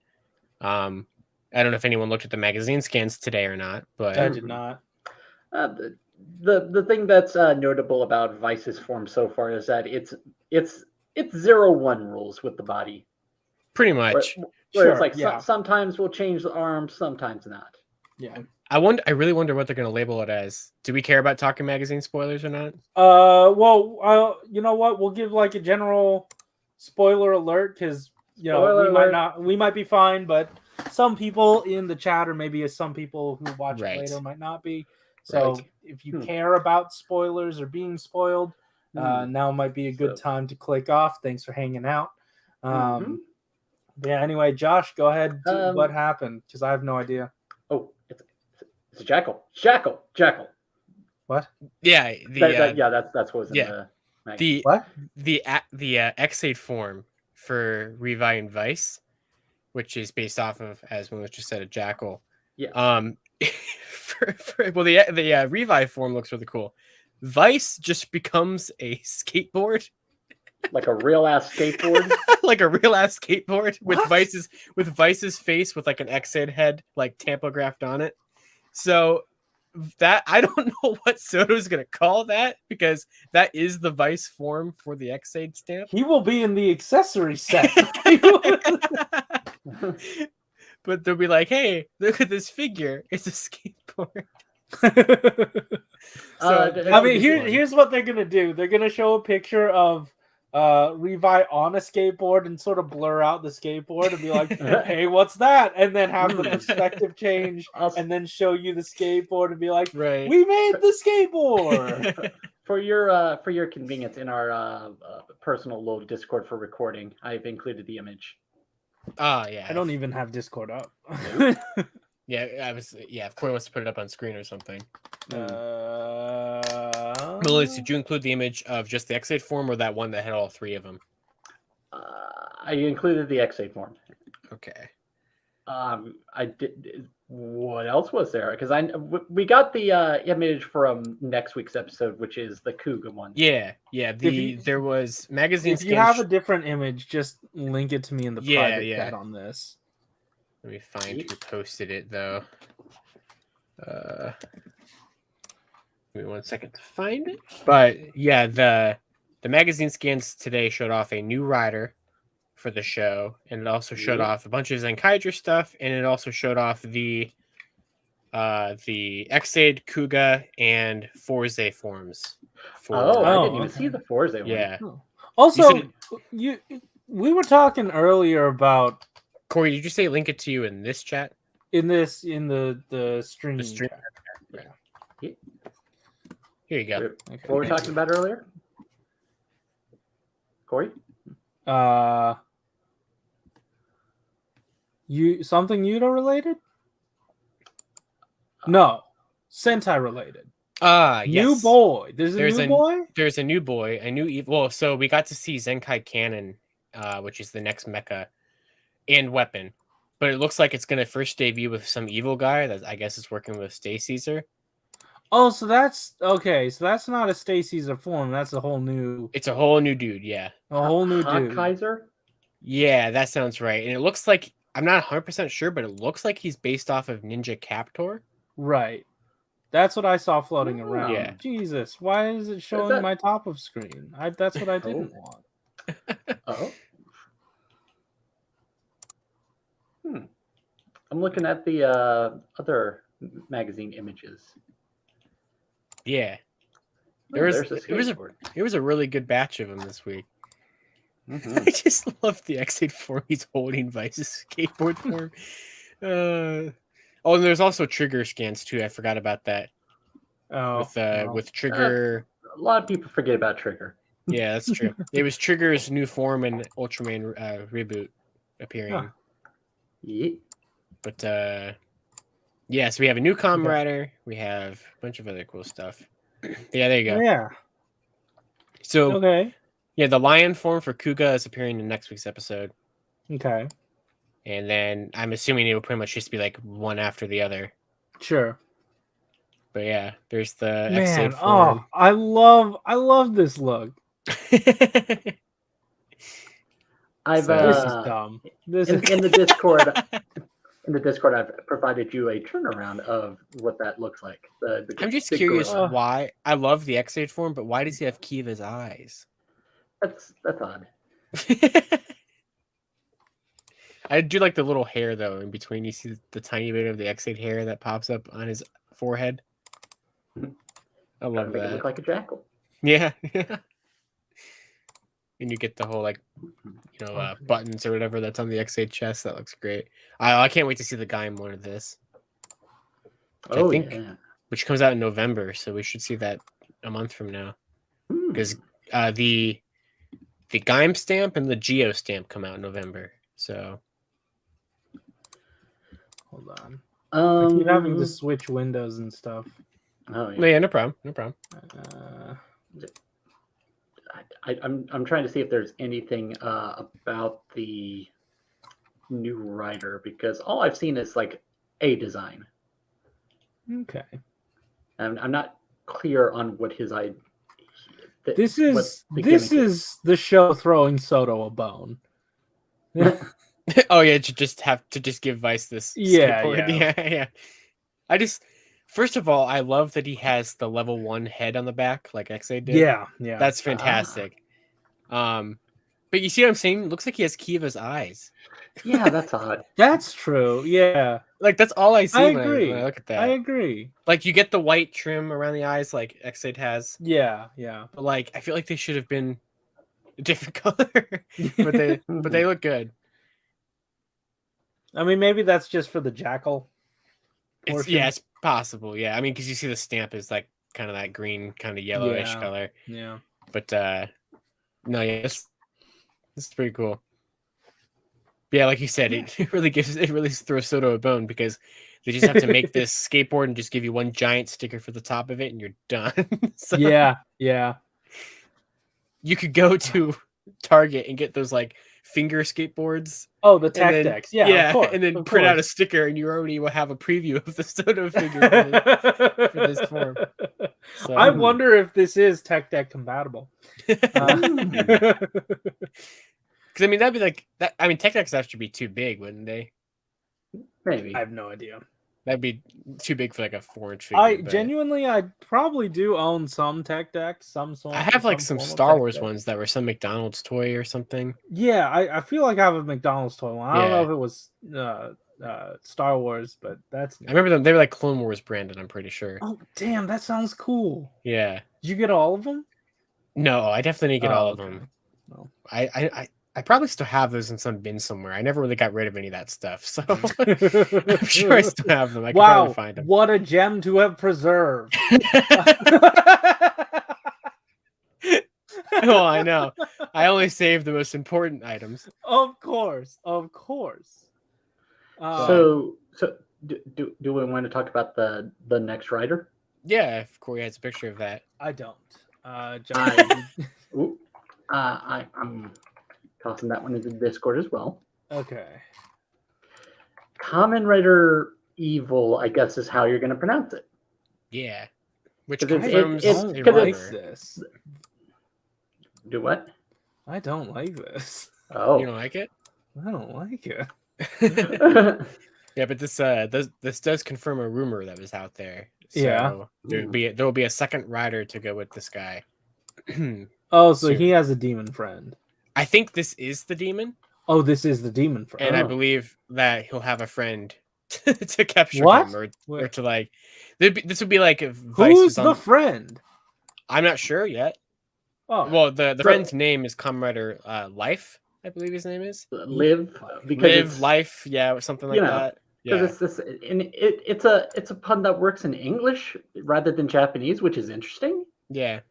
I don't know if anyone looked at the magazine scans today or not, but I did not. The thing that's notable about Vice's form so far is that it's 0-1 rules with the body. Pretty much. Where it's like sometimes we'll change the arms, sometimes not. Yeah. I really wonder what they're going to label it as. Do we care about talking magazine spoilers or not? Well, you know what? We'll give like a general spoiler alert because we might be fine, but some people in the chat or maybe some people who watch it later might not be. So if you care about spoilers or being spoiled, now might be a good time to click off. Thanks for hanging out. Yeah. Anyway, Josh, go ahead. What happened? Because I have no idea. Oh, it's a jackal. Jackal. What? Yeah. That's what was in the magazine. The X8 form for Revi and Vice, which is based off of, as Melissa just said, a jackal. Yeah. The Revi form looks really cool. Vice just becomes a skateboard. Like a real ass skateboard? Like a real ass skateboard with Vice's face with like an X8 head like tampographed on it. So that I don't know what Soto's gonna call that because that is the Vice form for the X8 stamp. He will be in the accessory set. But they'll be like, hey, look at this figure. It's a skateboard. I mean, here's what they're going to do. They're going to show a picture of Revi on a skateboard and sort of blur out the skateboard and be like, hey, what's that? And then have the perspective change and then show you the skateboard and be like, we made the skateboard. For your convenience, in our personal little Discord for recording, I've included the image. Yeah. I don't even have Discord up. If Corey wants to put it up on screen or something. Melissa, did you include the image of just the X8 form or that one that had all 3 of them? I included the X8 form. Okay. I did. What else was there? Because we got the image from next week's episode, which is the Kuga one. Yeah. There was magazine. If you have a different image, just link it to me in the private chat on this. Let me find who posted it though. Give me 1 second to find it. But yeah, the magazine scans today showed off a new rider for the show, and it also showed off a bunch of Zenkaidra stuff, and it also showed off the Xaid, Kuga, and Forze forms. I didn't even see the Forze one. Yeah. Also, we were talking earlier about Corey. Did you say link it to you in this chat? In the stream. The stream. Chat. Yeah. Here you go. Okay. What were we talking about earlier? Corey? Something Yuta related? No, Sentai related. Yes. New boy. There's a new boy? There's a new boy. A new well, so we got to see Zenkai Cannon, which is the next mecha and weapon. But it looks like it's gonna first debut with some evil guy that I guess is working with Stay Caesar. Oh, so that's okay. So that's not a Stay Caesar form. That's a whole new. It's a whole new dude. Yeah. A whole new dude. Kaiser? Yeah, that sounds right. And it looks like I'm not 100% sure, but it looks like he's based off of Ninja Captor. Right. That's what I saw floating around. Yeah. Jesus, why is it showing my top of screen? That's what I didn't want. I'm looking at the other magazine images. Yeah. It was a really good batch of them this week. Mm-hmm. I just love the Xaid form he's holding Vice's skateboard form. And there's also trigger scans too. I forgot about that. With Trigger. A lot of people forget about Trigger. Yeah, that's true. It was Trigger's new form in Ultraman reboot appearing. Yeah. But so we have a new Kamen Rider. We have a bunch of other cool stuff. Yeah, there you go. Yeah. So the lion form for Kuga is appearing in next week's episode. Okay. And then I'm assuming it will pretty much just be like one after the other. Sure. But yeah, there's the Man, Xaid form. I love this look. This is dumb. In the Discord. In the Discord, I've provided you a turnaround of what that looks like. I'm just curious why. I love the Xaid form, but why does he have Kiva's eyes? That's odd. I do like the little hair though in between. You see the tiny bit of the Xaid hair that pops up on his forehead. I love that. It look like a jackal. Yeah. And you get the whole buttons or whatever that's on the Xaid chest. That looks great. I can't wait to see the guy in one of this. Which comes out in November, so we should see that a month from now. Because the Gaim stamp and the Geo stamp come out in November. So hold on. I keep having to switch windows and stuff. Oh yeah, no problem. I'm trying to see if there's anything about the new writer, because all I've seen is like a design. Okay. And I'm not clear on what his idea. This is the show throwing Soto a bone. Oh yeah, to just give Vice this. Yeah. First of all, I love that he has the level 1 head on the back, like Xaid did. Yeah. That's fantastic. But you see what I'm saying? It looks like he has Kiva's eyes. Yeah, that's odd. That's true. Yeah. Like that's all I see when I look at that. I agree. Like you get the white trim around the eyes like Xaid has. Yeah. But like I feel like they should have been a different color. but they look good. I mean, maybe that's just for the jackal. It's possible. Yeah. I mean, because you see the stamp is like kind of that green, kind of yellowish color. Yeah. But no, yes, this is pretty cool. Yeah, like you said, it really throws Soto a bone because they just have to make this skateboard and just give you one giant sticker for the top of it, and you're done. So, yeah. You could go to Target and get those like finger skateboards. Oh, the Tech Decks. Yeah, of course, and then print out a sticker, and you already will have a preview of the Soto figure for this form. So, I wonder if this is Tech Deck compatible. Because I mean, that'd be like that. I mean, Tech Decks have to be too big, wouldn't they? Maybe. I have no idea. That'd be too big for like a 4-inch figure. Genuinely, I probably do own some tech decks, some sort. I have like some Star Wars ones that were some McDonald's toy or something. Yeah, I feel like I have a McDonald's toy one. I don't know if it was Star Wars, but that's. I remember them. They were like Clone Wars branded. I'm pretty sure. Oh damn, that sounds cool. Yeah. Did you get all of them? No, I definitely didn't get all of them. No. I probably still have those in some bin somewhere. I never really got rid of any of that stuff, so I'm sure I still have them. I can probably find them. What a gem to have preserved! Oh, I know. I only saved the most important items. Of course. So do we want to talk about the next writer? Yeah, if Corey has a picture of that. I don't. I'm tossing that one into Discord as well. Okay. Kamen Rider Evil, I guess, is how you're going to pronounce it. Yeah. Which confirms this. Do what? I don't like this. Oh. You don't like it? I don't like it. Yeah, but this does confirm a rumor that was out there. So yeah. There will be a second rider to go with this guy. Oh, so he has a demon friend. I think this is the demon. Oh, this is the demon friend. And I believe that he'll have a friend to capture him or to like. This would be like a Who's the friend? I'm not sure yet. Oh, well, the friend's name is Kamen Rider Life. I believe his name is Live. Life, yeah, or something like that. Yeah, it's a pun that works in English rather than Japanese, which is interesting. Yeah.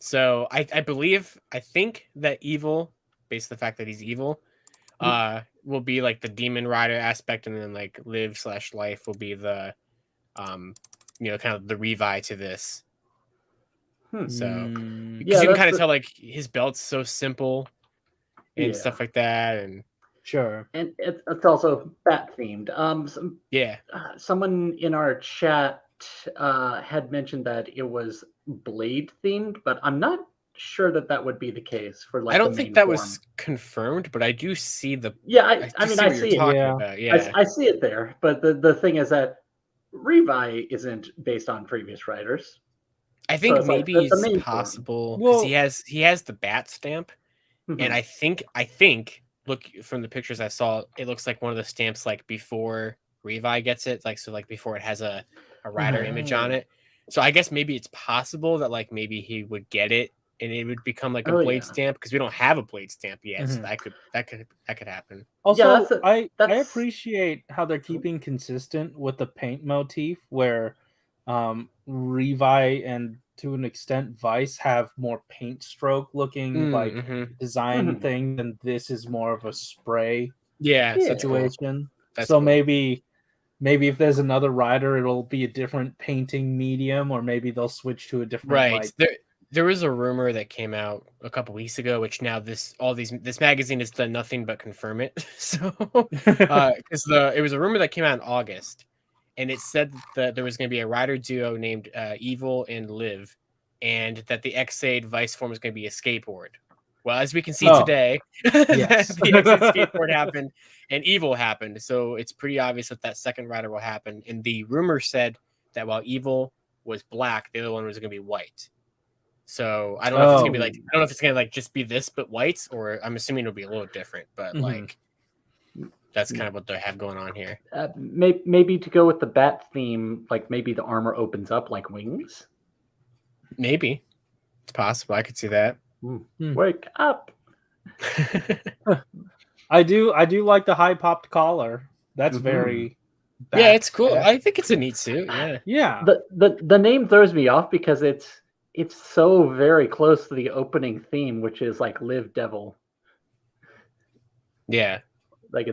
So I think that evil, based on the fact that he's evil, will be like the demon rider aspect, and then like live/life will be the kind of the Revi to this. So because you can kind of tell like his belt's so simple and stuff like that, and sure, and it's also bat themed. Someone in our chat had mentioned that it was Blade themed, but I'm not sure that would be the case for like. I don't think that was confirmed, but I do see the. Yeah, I see it. Yeah, I see it there. But the thing is that Revi isn't based on previous writers. I think maybe it's possible because he has the bat stamp, and I think look from the pictures I saw, it looks like one of the stamps like before Revi gets it, like before it has a rider image on it. So I guess maybe it's possible that like maybe he would get it and it would become like a blade stamp because we don't have a blade stamp yet. So that could happen. Also, I appreciate how they're keeping consistent with the paint motif where Revi and to an extent Vice have more paint stroke looking like design thing, and this is more of a spray situation. So maybe if there's another rider, it'll be a different painting medium, or maybe they'll switch to a different There was a rumor that came out a couple weeks ago, which now this magazine has done nothing but confirm it. So because it was a rumor that came out in August, and it said that there was going to be a rider duo named Evil and Live, and that the X-Aid Vice form was going to be a skateboard. Well, as we can see today, the X-Aid skateboard happened and Evil happened. So it's pretty obvious that second rider will happen. And the rumor said that while Evil was black, the other one was going to be white. So I don't know if it's going to be like, I don't know if it's going to like just be this but whites, or I'm assuming it'll be a little different. But like that's kind of what they have going on here. Maybe to go with the bat theme, like maybe the armor opens up like wings. Maybe it's possible. I could see that. Wake up! I do like the high popped collar. That's very. Yeah, it's cool. I think it's a neat suit. Yeah. The name throws me off because it's so very close to the opening theme, which is like Live Devil. Yeah. Like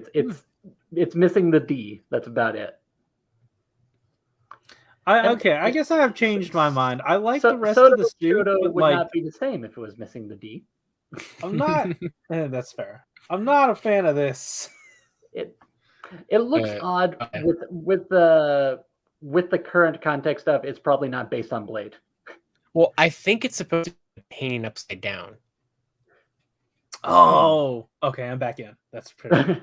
it's missing the D. That's about it. I guess I have changed my mind. I like the rest of the suit. It would not be the same if it was missing the D. I'm not. That's fair. I'm not a fan of this. It looks odd with the current context of it's probably not based on Blade. Well, I think it's supposed to be painting upside down. Oh, okay. I'm back in. That's pretty.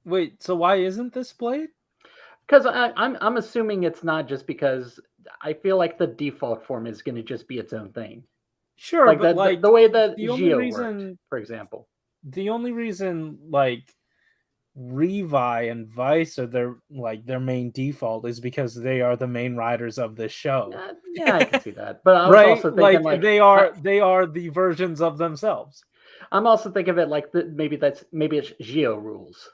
Wait, so why isn't this Blade? Because I'm assuming it's not just because I feel like the default form is going to just be its own thing. Sure, Like but the way that the only Geo worked, reason for example. the only reason like Revi and Vice are their main default is because they are the main riders of this show. Yeah, I can see that. But I was Right? also thinking Like they are the versions of themselves. I'm also thinking of it like maybe it's Geo rules.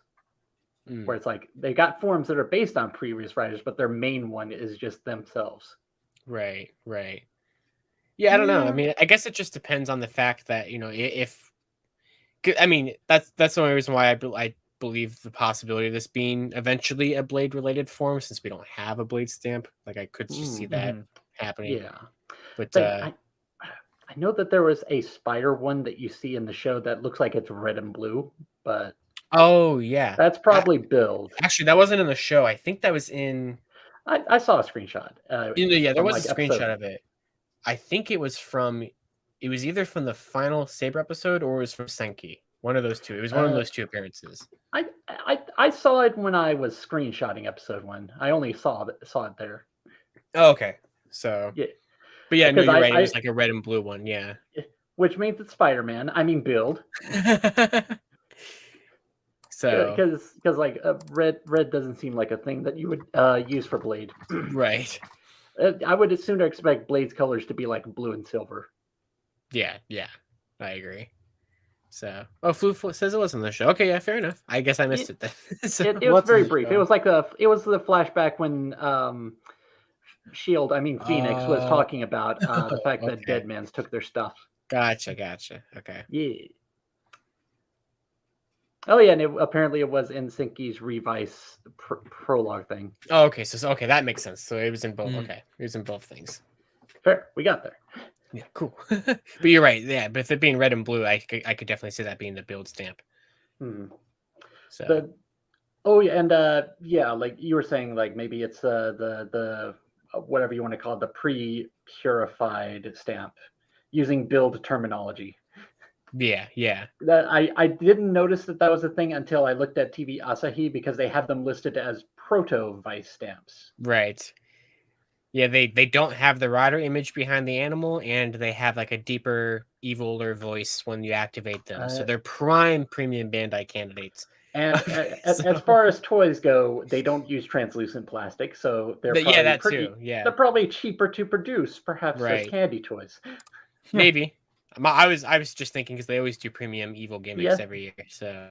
Where it's like they got forms that are based on previous writers, but their main one is just themselves. Right. Yeah, I don't know. I mean, I guess it just depends on the fact that, you know, if I mean, that's the only reason why I believe the possibility of this being eventually a Blade related form, since we don't have a Blade stamp. Like I could just see that happening. Yeah. But I know that there was a spider one that you see in the show that looks like it's red and blue, but oh yeah, that's probably build. Actually, that wasn't in the show. I think that was in. I saw a screenshot. Yeah, there was like a screenshot of it. I think it was from. It was either from the final Saber episode or it was from Senki. One of those two. It was one of those two appearances. I saw it when I was screenshotting episode 1. I only saw it there. Oh, okay. So yeah, but yeah, no, you're right. It was like a red and blue one. Yeah. Which means it's Spider-Man. I mean, build. So because like red doesn't seem like a thing that you would use for Blade. Right. I would sooner expect Blade's colors to be like blue and silver. Yeah, I agree. So, Flu says it wasn't the show. Okay, yeah, fair enough. I guess I missed it then. So, it was very brief. Show? It was like the flashback when Phoenix was talking about the fact that Deadmans took their stuff. Gotcha. Okay. Yeah. Oh yeah, and apparently it was in Senki's Revice prologue thing. Oh, okay. So that makes sense. So it was in both. Okay, it was in both things. Fair, we got there. Yeah, cool. But you're right. Yeah, but if it being red and blue, I could definitely see that being the build stamp. So. Like you were saying, like maybe it's the whatever you want to call it, the pre-purified stamp, using build terminology. Yeah. That I didn't notice that was a thing until I looked at TV Asahi, because they have them listed as proto Vice stamps. Right. Yeah, they don't have the rider image behind the animal, and they have like a deeper, eviler voice when you activate them. So they're prime premium Bandai candidates. And as far as toys go, they don't use translucent plastic, so they're they're probably cheaper to produce, perhaps as candy toys. Maybe. I was just thinking because they always do premium evil gimmicks every year. So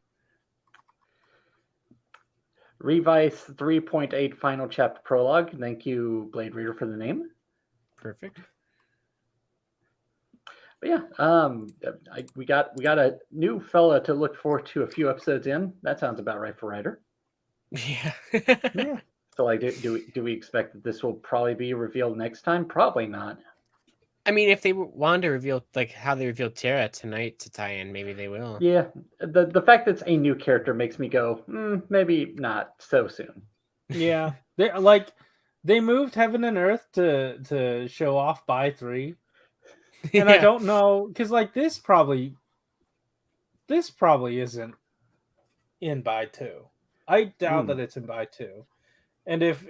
Revice 3.8 final chapter prologue. Thank you, Blade Reader, for the name. Perfect. But yeah, we got a new fella to look forward to a few episodes in. That sounds about right for Ryder. Yeah. Yeah. So like, do we expect that this will probably be revealed next time? Probably not. I mean, if they wanted to reveal like how they revealed Ptera tonight to tie in, maybe they will. Yeah, the fact that it's a new character makes me go, maybe not so soon. Yeah, they moved Heaven and Earth to show off by 3, and I don't know, because like this probably isn't in by 2. I doubt that it's in by 2, and if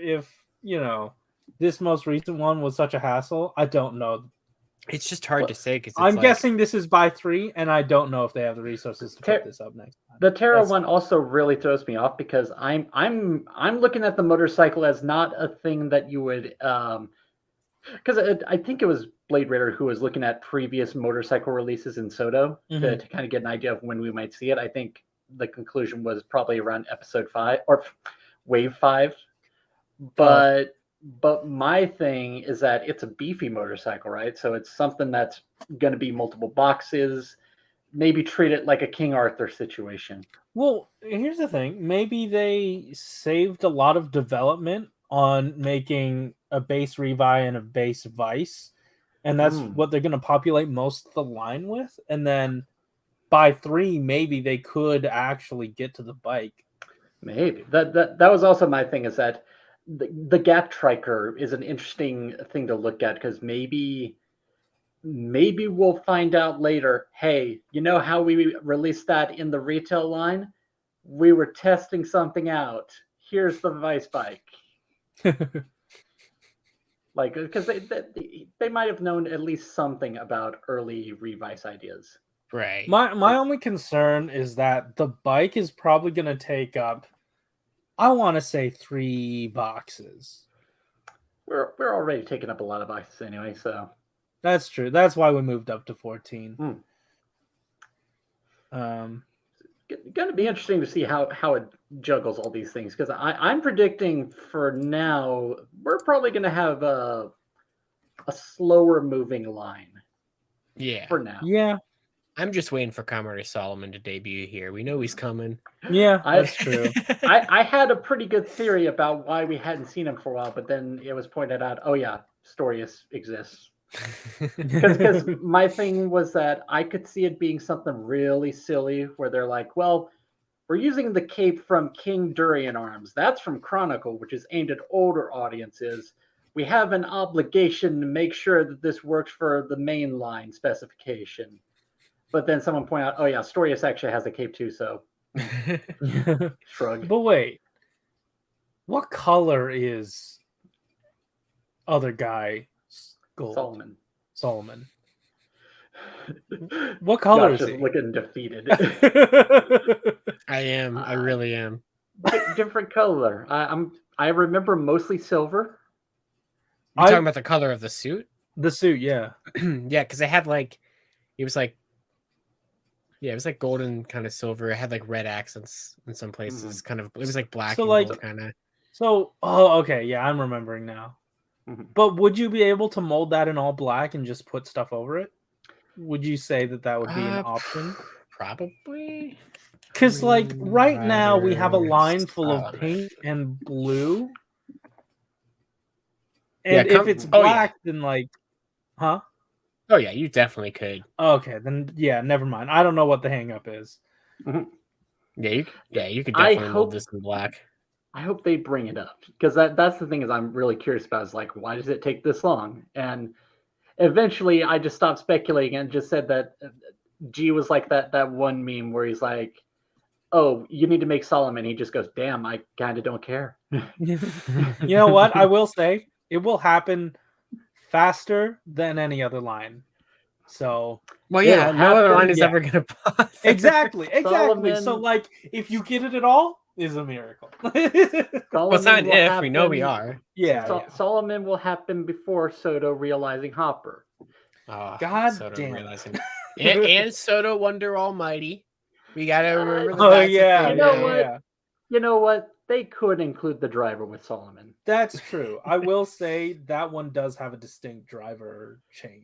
you know this most recent one was such a hassle, I don't know. It's just hard to say because I'm guessing this is by 3, and I don't know if they have the resources to put this up next time. The Ptera one also really throws me off, because I'm looking at the motorcycle as not a thing that you would because I think it was Blade Raider who was looking at previous motorcycle releases in Soto to kind of get an idea of when we might see it. I think the conclusion was probably around episode 5 or wave 5, but my thing is that it's a beefy motorcycle, right? So it's something that's going to be multiple boxes. Maybe treat it like a King Arthur situation. Well, here's the thing. Maybe they saved a lot of development on making a base Revi and a base Vice, and that's what they're going to populate most of the line with. And then by 3, maybe they could actually get to the bike. Maybe that was also my thing, is that the gap triker is an interesting thing to look at, because maybe we'll find out later, hey, you know how we released that in the retail line? we were testing something out. Here's the Vice bike. Like, because they might have known at least something about early Revice ideas. Right. My only concern is that the bike is probably going to take up, I want to say, 3 boxes. We're already taking up a lot of boxes anyway, so that's true. That's why we moved up to 14. Going to be interesting to see how it juggles all these things, because I'm predicting for now we're probably going to have a slower moving line. Yeah. For now. Yeah. I'm just waiting for Commander Solomon to debut here. We know he's coming. Yeah, that's true. I had a pretty good theory about why we hadn't seen him for a while, but then it was pointed out, oh yeah, Storius exists. Because my thing was that I could see it being something really silly where they're like, well, we're using the cape from King Durian Arms. That's from Chronicle, which is aimed at older audiences. We have an obligation to make sure that this works for the mainline specification. But then someone pointed out, oh yeah, Storius actually has a cape too, so shrug. But wait, what color is other guy gold? Solomon. What color is just he? Looking defeated. I am. I really am. Different color. I remember mostly silver. You're talking about the color of the suit? The suit, yeah. Yeah, because it had like, it was like golden kind of silver. It had like red accents in some places. Kind of, it was like black and gold kind of. So, okay, yeah, I'm remembering now. But would you be able to mold that in all black and just put stuff over it? Would you say that would be an option? Probably. Because, like, right now we have a line full of pink and blue. And if it's black, then, like, huh? Oh, yeah, you definitely could. Okay, then, yeah, never mind. I don't know what the hang-up is. Yeah, you could definitely mold this in black. I hope they bring it up, because that's the thing is I'm really curious about is like, why does it take this long? And eventually I just stopped speculating and just said that G was like that one meme where he's like, oh, you need to make Solomon. He just goes, damn, I kind of don't care. You know what? I will say it will happen faster than any other line. So, well, yeah, no other line is ever going to pause. Exactly. Solomon, so, like, if you get it at all, is a miracle. Well, it's not if, happen, we know we are. Yeah, Solomon will happen before Soto realizing Hopper. Oh, God Soto damn. Realizing. and Soto Wonder Almighty. We got to remember that. Oh, yeah. You know what? They could include the driver with Solomon. That's true. I will say that one does have a distinct driver change.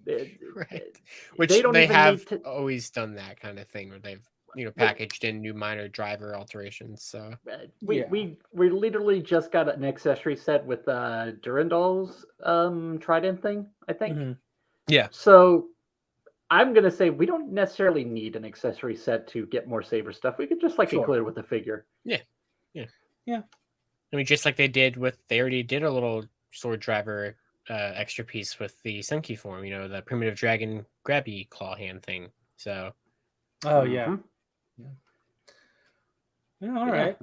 Right. Which they have always done that kind of thing where they've packaged in new minor driver alterations. So we literally just got an accessory set with Durandal's Trident thing, I think. Yeah. So I'm gonna say we don't necessarily need an accessory set to get more Saber stuff. We could just include it with the figure. Yeah. I mean, just like they already did a little sword driver extra piece with the Senki form. The primitive dragon grabby claw hand thing. So. Oh yeah. Yeah, all right.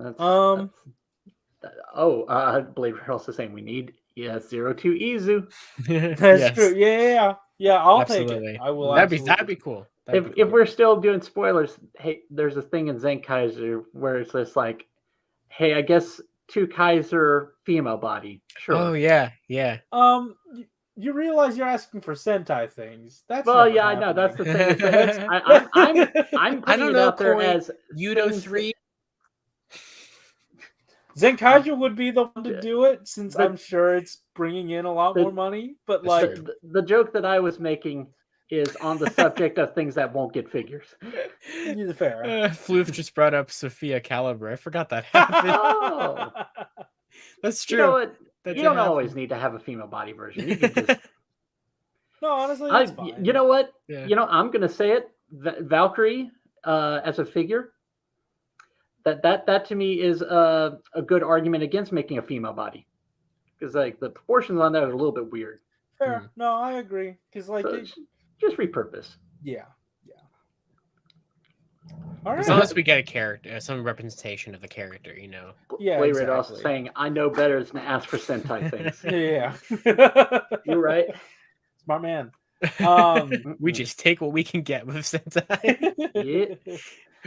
Blade Runner also saying we need 02 Izu. That's true. Yeah. I'll take it. I will. That'd be cool. If we're still doing spoilers, hey, there's a thing in Zen Kaiser where it's just like, hey, I guess 2 Kaiser female body. Sure. Oh yeah. You realize you're asking for Sentai things. That's I know. That's the thing. I'm putting it out there as Yudo 3. Zenkaiju would be the one to do it, since I'm sure it's bringing in a lot more money. But like the joke that I was making is on the subject of things that won't get figures. Fair. Floof just brought up Sophia Caliber. I forgot that happened. Oh. That's true. You know what? You don't always need to have a female body version. You can just... No, honestly, that's fine. You know what? Yeah. I'm going to say it. Valkyrie as a figure. That to me is a good argument against making a female body, because the proportions on that are a little bit weird. Fair. No, I agree. Because just repurpose. Yeah. All As right. long as we get a character, some representation of the character, you know. Yeah, Blade Raider also exactly. saying, "I know better than to ask for Sentai things." Yeah. You're right. Smart man. We just take what we can get with Sentai. Yeah.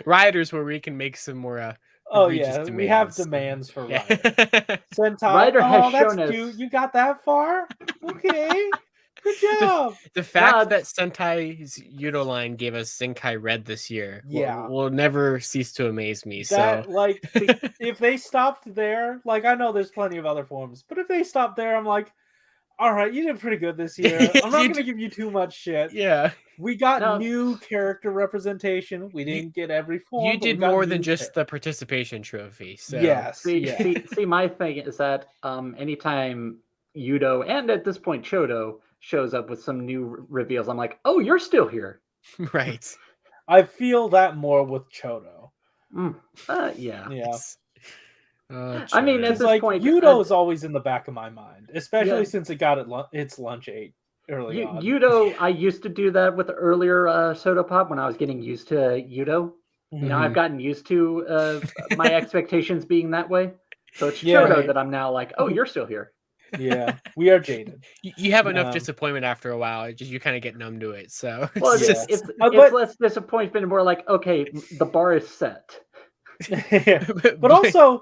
Riders where we can make some more Oh egregious yeah, demands. we have demands for Yeah. Rider. Sentai. Rider has that's shown us- cute. You got that far? Okay. Good job. The fact Nah. that Sentai's Yudo line gave us Zenkai Red this year Yeah. will never cease to amaze me. That So like if they stopped there, like I know there's plenty of other forms, but if they stopped there, I'm like, all right, you did pretty good this year. I'm not You gonna did- give you too much shit. yeah, We got No. new character representation. We didn't get every form. you but we did got more than new just the participation trophy. So Yes. See, yeah. see, my thing is that anytime Yudo and at this point Chodo shows up with some new reveals, I'm like, oh, you're still here. right. I feel that more with Chodo. Yeah. Yeah. I mean, at Because this like point, Yudo is always in the back of my mind, especially Yeah. since it got its lunch ate early on. Yudo, I used to do that with the earlier Soda Pop when I was getting used to Yudo. Mhm. Now I've gotten used to my expectations being that way. So it's Yeah. Chodo Right. that I'm now like, oh, you're still here. Yeah, we are jaded. You have enough Um, disappointment after a while. You kind of get numb to it. So Well, it's Yeah. just it's but- less disappointment, more like, okay, the bar is set. But also,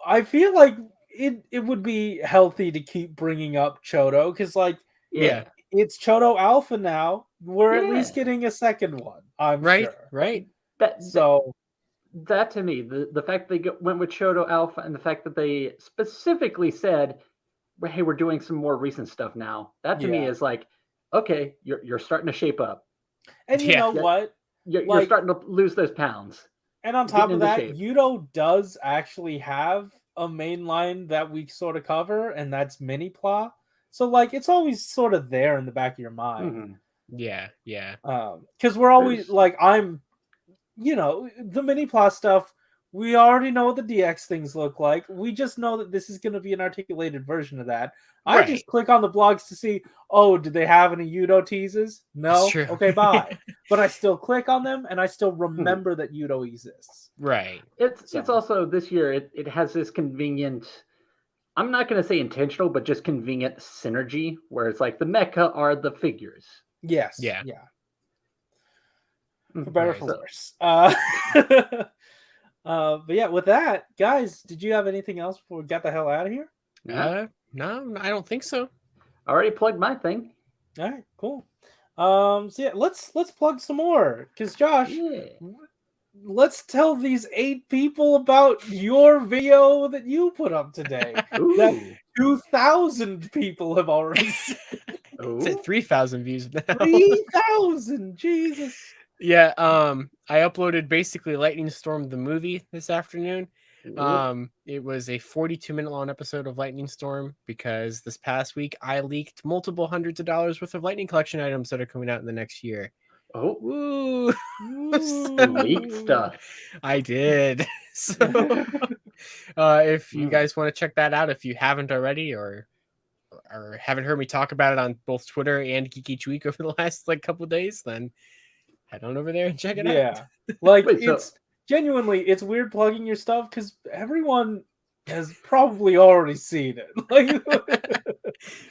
I feel like it would be healthy to keep bringing up Chodo because like yeah, it's Chodo Alpha now. We're at Yeah. least getting a second one. I'm right, sure. right. So That to me, the fact they went with Chodo Alpha and the fact that they specifically said, "Well, hey, we're doing some more recent stuff now." That to me Yeah. is like, okay, you're starting to shape up. and you Yeah. know Yeah. what? You're Like- starting to lose those pounds. And on Getting top of into that, shape. Yudo does actually have a main line that we sort of cover, and that's Mini Pla. So like it's always sort of there in the back of your mind. Mhm. Yeah, yeah. Because we're always There's- like the Mini Pla stuff. We already know what the DX things look like. We just know that this is going to be an articulated version of that. I Right. just click on the blogs to see, oh, did they have any Yudo teases? No? It's true. Okay, bye. But I still click on them, and I still remember that Yudo exists. Right. It's So- also this year. It has this convenient. I'm not going to say intentional, but just convenient synergy where it's like the mecha are the figures. Yes. Yeah. Yeah. Mhm. For better or Right. for So- worse. But yeah, with that, guys, did you have anything else before we got the hell out of here? Yeah. No, I don't think so. I already plugged my thing. All right, cool. So yeah, let's plug some more because Josh, Yeah. let's tell these 8 people about your video that you put up today. Ooh. That 2,000 people have already seen. It's Ooh. at 3,000 views now. 3,000, Jesus. Yeah, I uploaded basically Lightning Storm the movie this afternoon. It was a 42-minute long episode of Lightning Storm because this past week I leaked multiple hundreds of dollars worth of Lightning Collection items that are coming out in the next year. Oh, Woo! leaked stuff. I did. So, if you guys want to check that out, if you haven't already, or haven't heard me talk about it on both Twitter and Geek Each Week over the last couple of days, then head on over there and check it out. Yeah, like Wait, so- it's genuinely it's weird plugging your stuff because everyone has probably already seen it. Like,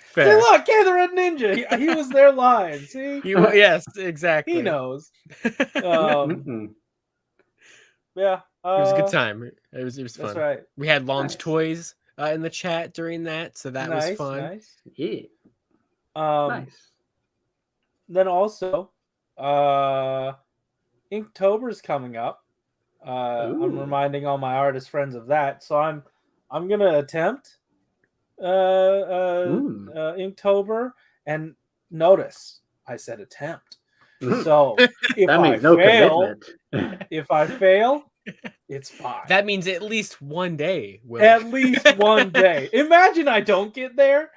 Fair. say, look, Red Ninja, he was there live. See, Yes, exactly. he knows. It Mm-mm. Yeah, was a good time. It was fun. That's right. We had launch Nice. toys in the chat during that, so that was fun. Nice. Yeah. Nice. Nice. Then also, Inktober's coming up. I'm Ooh. reminding all my artist friends of that. So I'm gonna attempt Inktober, and notice I said attempt. So if That I means no fail, commitment. if I fail, it's fine. That means at least one day. Will. At least one day. Imagine I don't get there.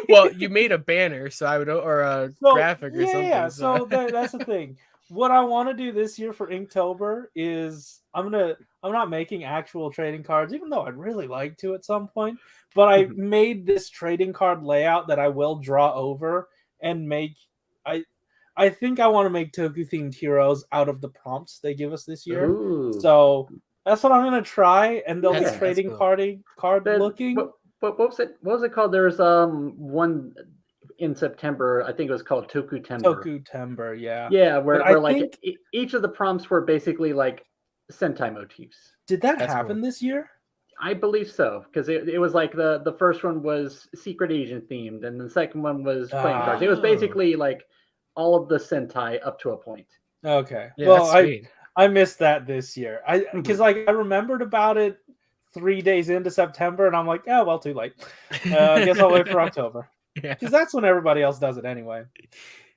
Well, you made a banner, so I would, or a graphic or something. Yeah, so that's the thing. What I want to do this year for Inktober is I'm not making actual trading cards, even though I'd really like to at some point. But I made this trading card layout that I will draw over and make. I think I want to make Toku themed heroes out of the prompts they give us this year. Ooh. So that's what I'm gonna try, and they'll be Yeah, trading cool. card looking. What was it? What was it called? There's one in September. I think it was called Toku Tember. Toku Tember, yeah. Yeah, where But I like think- each of the prompts were basically like Sentai motifs. Did that That's happen cool. this year? I believe so, because it was like the first one was Secret Agent themed, and the second one was playing cards. It was Oh. basically like all of the Sentai up to a point. Okay. Yeah, Well, that's sweet. I missed that this year. Because like I remembered about it 3 days into September, and I'm like, oh well, too late. I guess I'll wait for October. Yeah. Because that's when everybody else does it anyway.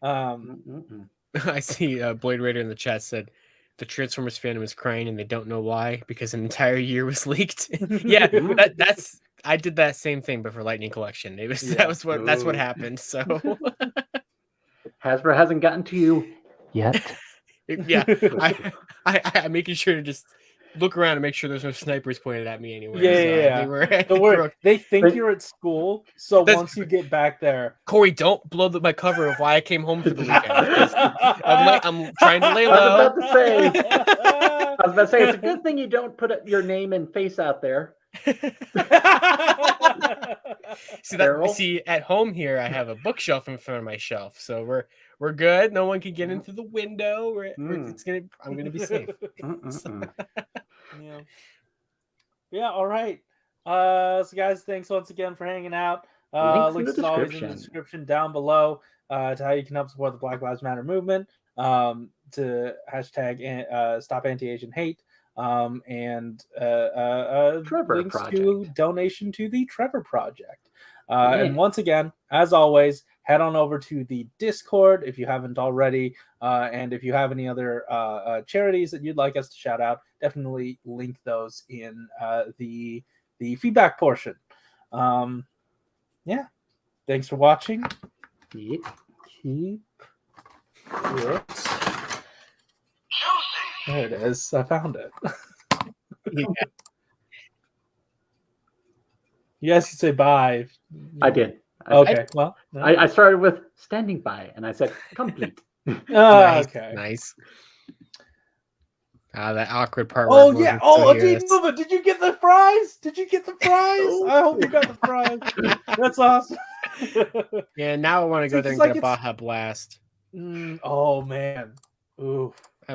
I see Blade Raider in the chat said the Transformers fandom is crying and they don't know why because an entire year was leaked. Yeah, that's I did that same thing, but for Lightning Collection. It was that's what happened. So Hasbro hasn't gotten to you yet. yeah, I'm making sure to just look around and make sure there's no snipers pointed at me anywhere. Yeah. Don't worry. They think you're at school, so once you get back there, Corey, don't blow my cover of why I came home for the weekend. I'm trying to lay low. I was about to say it's a good thing you don't put your name and face out there. See, at home here, I have a bookshelf in front of my shelf, so we're good. No one can get in through the window. I'm gonna be safe. Yeah. All right. So guys, thanks once again for hanging out. Links as always in the description down below to how you can help support the Black Lives Matter movement. To hashtag Stop Anti-Asian Hate. And links Project. to donation to the Trevor Project. And once again, as always, head on over to the Discord if you haven't already. And if you have any other charities that you'd like us to shout out, definitely link those in the feedback portion. Yeah. Thanks for watching. Keep it. There it is. I found it. Yeah. You guys can say bye. I did. Okay. Well, I started with standing by, and I said complete. Nice, okay. Nice. That awkward part. Oh yeah. Oh, Move it. Did you get the prize? I hope you got the prize. That's awesome. Yeah. Now I want to go there and get a Baja Blast. Oh man. Ooh.